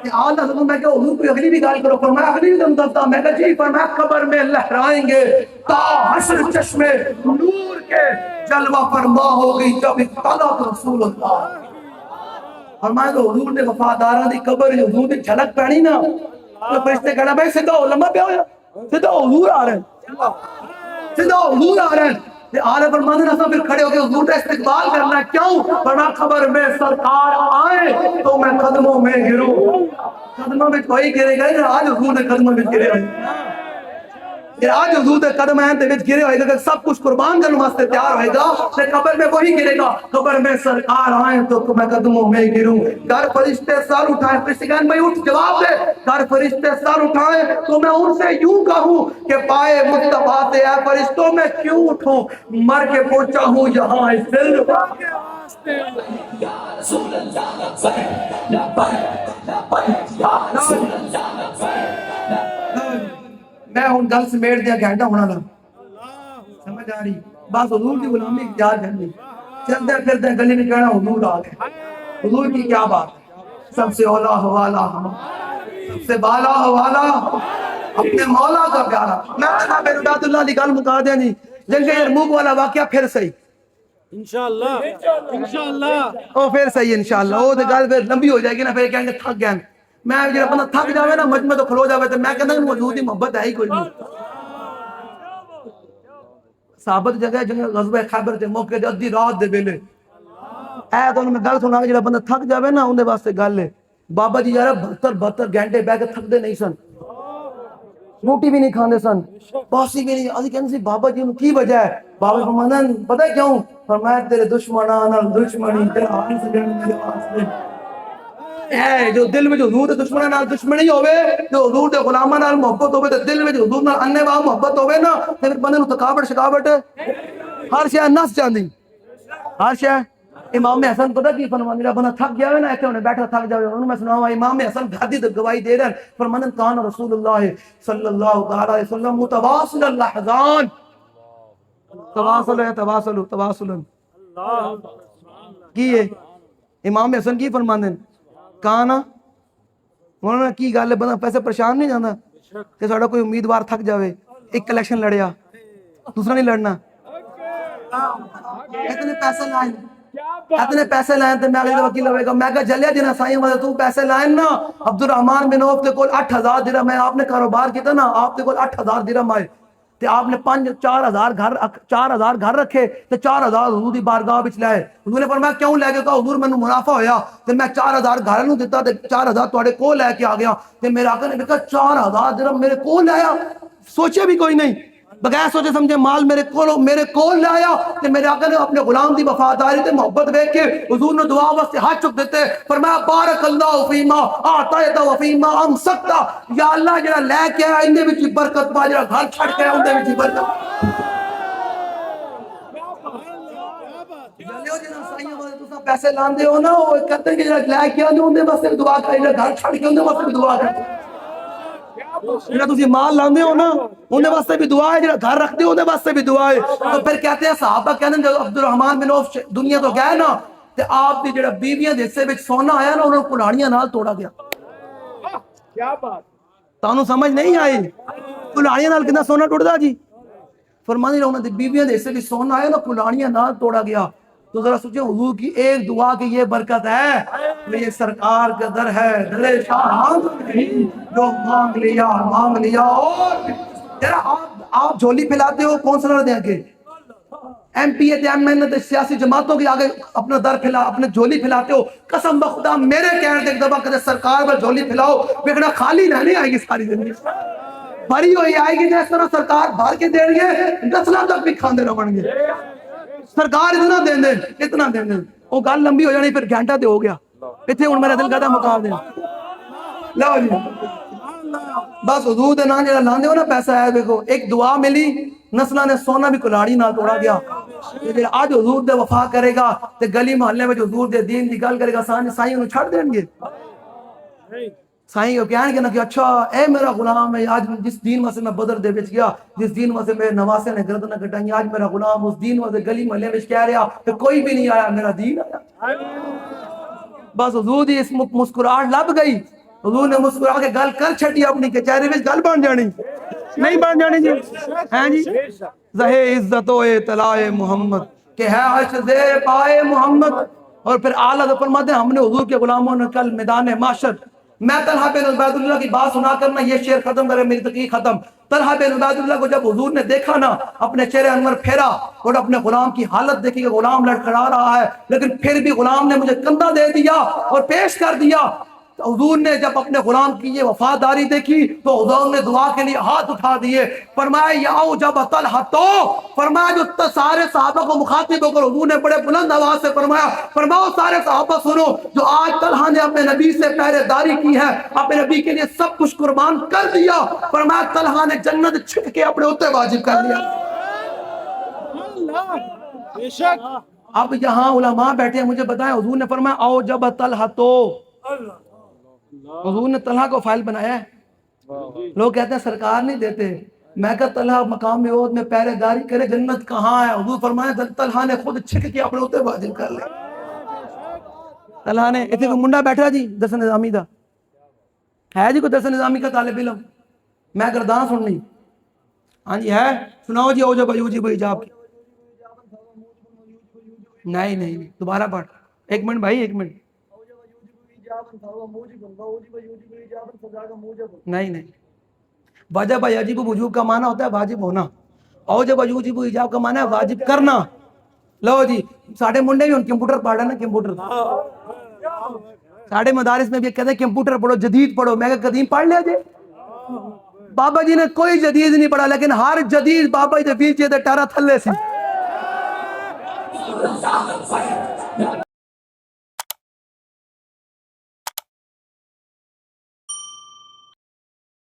کہ آل حضرت میں کہ حضور کوئی اگلی بھی گال کرو فرمایا اگلی بھی دم دلتا میں کہ جی فرمایا قبر میں لہرائیں گے تا حشر چشمے نور کے جلوہ فرما ہوگی جب اطلعت رسول اللہ فرمایا کہ حضور نے وفادارہ دی قبر حضور دی جھلک پہنی نا تو فرشتے کہنا بھائی سیدھا علماء پہ ہویا سیدھا حضور آ رہے ہیں سیدھا حضور آ رہے ہیں آلہ فرمانے نے پھر کھڑے ہو کے حضور کا استقبال کرنا کیوں فرمایا خبر میں سرکار آئے تو میں قدموں میں گروں قدموں میں کوئی گرے گا آج حضور نے قدموں میں گرے ہوئے آج حضور دے قدم ہیں تے وچ گرے ہوئے گا سب کچھ قربان کرنے واسطے تیار ہوئے گا تے قبر میں وہی گرے گا قبر میں سرکار آئیں تو میں قدموں میں گروں گھر فرشتے سر اٹھائیں فرشتے کہنے بھائی اٹھ جواب دے گھر فرشتے سر اٹھائیں تو میں ان سے یوں کہوں کہ پائے مصطفیٰ سے اے فرشتوں میں کیوں اٹھوں مر کے پہنچا ہوں یہاں اس دل یا رسول اللہ لبیک لبیک لبیک یا رسول اللہ لبیک میں ہوں گل سمیٹ دیا گھنٹہ ہونا نا سمجھ آ رہی بس حضور کی غلامی اختیار کرنی چلتے پھرتے گلی میں کہنا حضور آ گئے حضور کی کیا بات ہے سب سے اولا حوالا سب سے بالا حوالا اپنے مولا کا پیارا میں کہنا میرے بیت اللہ علی گل مکا دیا جی جنگ یرموک والا واقعہ پھر صحیح انشاءاللہ او پھر صحیح انشاءاللہ او تے گل پھر لمبی ہو جائے گی نا پھر کہیں گے تھک گئے میں جب بندہ تھک جاوے نا مجمع تو کھلو جاوے تو میں کہنا موجود ہی محبت ہے ہی کوئی نہیں ثابت جگہ جنگ غزوہ خیبر دے موقع دے ادھی رات دے ویلے اے تو میں گل سنا جڑا بندہ تھک جاوے نا اون دے واسطے گل ہے بابا جی یار 72 گھنٹے بیٹھ کے تھک دے نہیں سن روٹی بھی نہیں کھاندے سن باسی بھی نہیں اسی کہندے سی بابا جی کی وجہ ہے بابا فرمانا پتہ ہے کیوں فرمایا تیرے دشمناں نال دشمنی تیرا ہاتھ سے میرے واسطے اے جو دل میں جو حضور دے دشمناں نال دشمنی ہوے جو حضور دے غلاماں نال محبت ہوے تے دل میں جو حضور نال انیواں محبت ہوے نا تے پھر بندے نوں تھکاوٹ شکاوٹ ہر شے نس جاندی ہر شے امام حسن پتہ کی فرماندے جڑا بندہ تھک جاوے نا ایتھے ہونے بیٹھا تھک جاوے انہوں میں سناواں امام حسن گھر دی گواہی دے رہے فرماندے کان رسول اللہ صلی اللہ تعالی علیہ وسلم متواصل الاحزان تواصل کی ہے امام حسن کی فرماندے کانا انہوں نے کی گل ہے بندہ پیسے پریشان نہیں جانا کہ ساڈا کوئی امیدوار تھک جاوے ایک الیکشن لڑیا دوسرا نہیں لڑنا اتنے پیسے لائیں تے میں اگلے وکیل ہوئے گا میں کہا جلیا جنہ سائیں واسطے تو پیسے لائیں نا عبد الرحمن بن عوف دے کول 8000 درہم ہے آپ نے کاروبار کیتا نا آپ دے کول 8000 درہم آئے تے آپ نے 4000 گھر رکھے تے 4000 حضور دی بارگاہ وچ لائے حضور نے فرمایا کیوں لے کے کہا حضور مینوں منافع ہویا تے میں 4000 گھر نوں دتا تے 4000 تواڈے کول لے کے آ گیا تے میرے آقا نے کہا 4000 درہم میرے کول لایا سوچے بھی کوئی نہیں بغیر سوچے سمجھے مال میرے کول لایا تے میرے آقا نے اپنے غلام دی وفاداری تے محبت دیکھ کے حضور نے دعا واسطے ہاتھ چک دیتے فرمایا بارک اللہ فیما اعطیت و فیما امسکت یا اللہ جڑا لے کے آیا اندے وچ برکت پا جڑا گھر چھڑ کے اندے وچ برکت جلو جنا سائیں واسطے تساں پیسے لاندے ہو نا او کہتے کہ جڑا لے کے آندے اندے واسطے دعا کر جڑا گھر چھڑ کے اندے واسطے دعا کر جڑا تسی مال لاندے ہو نا اندے واسطے بھی دعا ہے جڑا گھر رکھدے ہو اندے واسطے بھی دعا ہے تو پھر کہتے ہیں صحابہ کہندے جب عبد الرحمن بن عوف دنیا تو گئے نا تے آپ دی جڑا بیویاں دے حصے وچ سونا آیا نا انہاں کلاڑیاں نال توڑا گیا کیا بات تانوں سمجھ نہیں آئی کلاڑیاں نال کتنا سونا ٹوٹدا جی فرماندے انہاں دی بیویاں دے حصے وچ سونا آیا نا کلاڑیاں نال توڑا گیا تو ذرا سوچیں حضور کی ایک دعا کی یہ برکت ہے، یہ سرکار کا در ہے، در شاہ نہیں، جو مانگ لیا اور ذرا آپ جھولی پھیلاتے ہو کون سا دیں کہ M P A M N A سیاسی جماعتوں کے آگے اپنا در پھیلا اپنے جھولی پھیلاتے ہو، قسم بخدا میرے کہنے سے ایک دفعہ کہتے سرکار پر جھولی پھیلاؤ، بیکڑا خالی نہیں آئے گی ساری زندگی بھری ہوئی آئے گی، جس طرح سرکار بھر کے دیں گے نسلوں تک بھی کھاندے رہن گے، سرکار اتنا دیں دیں اتنا دیں دیں، وہ گل لمبی ہو جانی پھر گھنٹہ تے ہو گیا، اتنے ہوں میرا دل کہتا مقام دیں لو جی بس حضور دے نام جڑا لاندے ہو نا پیسہ ہے، دیکھو ایک دعا ملی نسلہ نے سونا بھی کلاڑی نہ توڑا گیا، آج حضور دے وفا کرے گا تے گلی محلے میں حضور دے دین دی گل کرے گا سائیں انہوں چھڑ دیں گے، سائیں کہنے کہ نا کہ اچھا اے میرا غلام ہے، آج جس دین میں سے میں بدر دے بچ گیا، جس دین میں سے میرے نواسے نے گردنہ کٹائیں، آج میرا غلام اس دین میں سے گلی محلے میں کہہ رہا کہ کوئی بھی نہیں آیا، میرا دین آیا، بس حضور دی اس مسکراہٹ لب گئی، حضور نے مسکرا کے گل کر چھٹی اپنی کہ چہرے میں گل بن جانی نہیں بن جانی جی ہیں جی زہے عزت و اطلاع محمد کہ ہے عرش زے پائے محمد، اور پھر اعلیٰ فرماتے ہیں ہم نے حضور کے غلاموں نے کل میدان معاشر، میں طلحہ بن عبید اللہ کی بات سنا کرنا یہ شعر ختم کرے میری تقریر ختم، طلحہ بن عبید اللہ کو جب حضور نے دیکھا نا اپنے چہرے انور پھیرا اور اپنے غلام کی حالت دیکھی کہ غلام لڑکھڑا رہا ہے لیکن پھر بھی غلام نے مجھے کندھا دے دیا اور پیش کر دیا، حضور نے جب اپنے غلام کی یہ وفاداری دیکھی تو حضور نے دعا کے لیے ہاتھ اٹھا دیے، فرمایا یا جب طلحہ تو فرمایا جو سارے صحابہ کو مخاطب ہو کر حضور نے بڑے بلند آواز سے فرمایا سارے صحابہ سنو، جو آج طلحہ نے اپنے نبی سے پہرے داری کی ہے، اپنے نبی کے لیے سب کچھ قربان کر دیا، فرمایا طلحہ نے جنت چھک کے اپنے اوتے واجب کر لیا۔ اب یہاں علماء بیٹھے ہیں، مجھے بتائیں حضور نے فرمایا او جب طلحہ تو، حضور نے طلحہ کو فائل بنایا ہے، لوگ کہتے ہیں سرکار نہیں دیتے، میں کہا طلحہ مقام عہد میں پہرے داری کرے جنت کہاں ہے، حضور فرمایا طلحہ نے خود چھک کے اپنے اوتے واجب کر لے، طلحہ نے اتنے کوئی منڈا بیٹھا جی درس نظامی دا ہے جی کوئی درس نظامی کا طالب علم، میں گردان سننی ہاں جی ہے سناؤ جی او جب یوجب ایجاب کی، نہیں دوبارہ پڑھ ایک منٹ بھائی ایک منٹ، نہیں واجب یجب وجوب کا معنی ہوتا ہے واجب ہونا، اوجب یوجب ایجاب کا معنی ہے واجب کرنا، لو جی ساڑھے منڈے بھی ان کمپیوٹر پڑھ رہے ہیں نا، کمپیوٹر ساڑھے مدارس میں بھی کہتے ہیں کمپیوٹر پڑھو جدید پڑھو، میں کہا قدیم پڑھ لیا جی، بابا جی نے کوئی جدید نہیں پڑھا لیکن ہر جدید بابا جی دے پیچھے ٹارا تھلے سی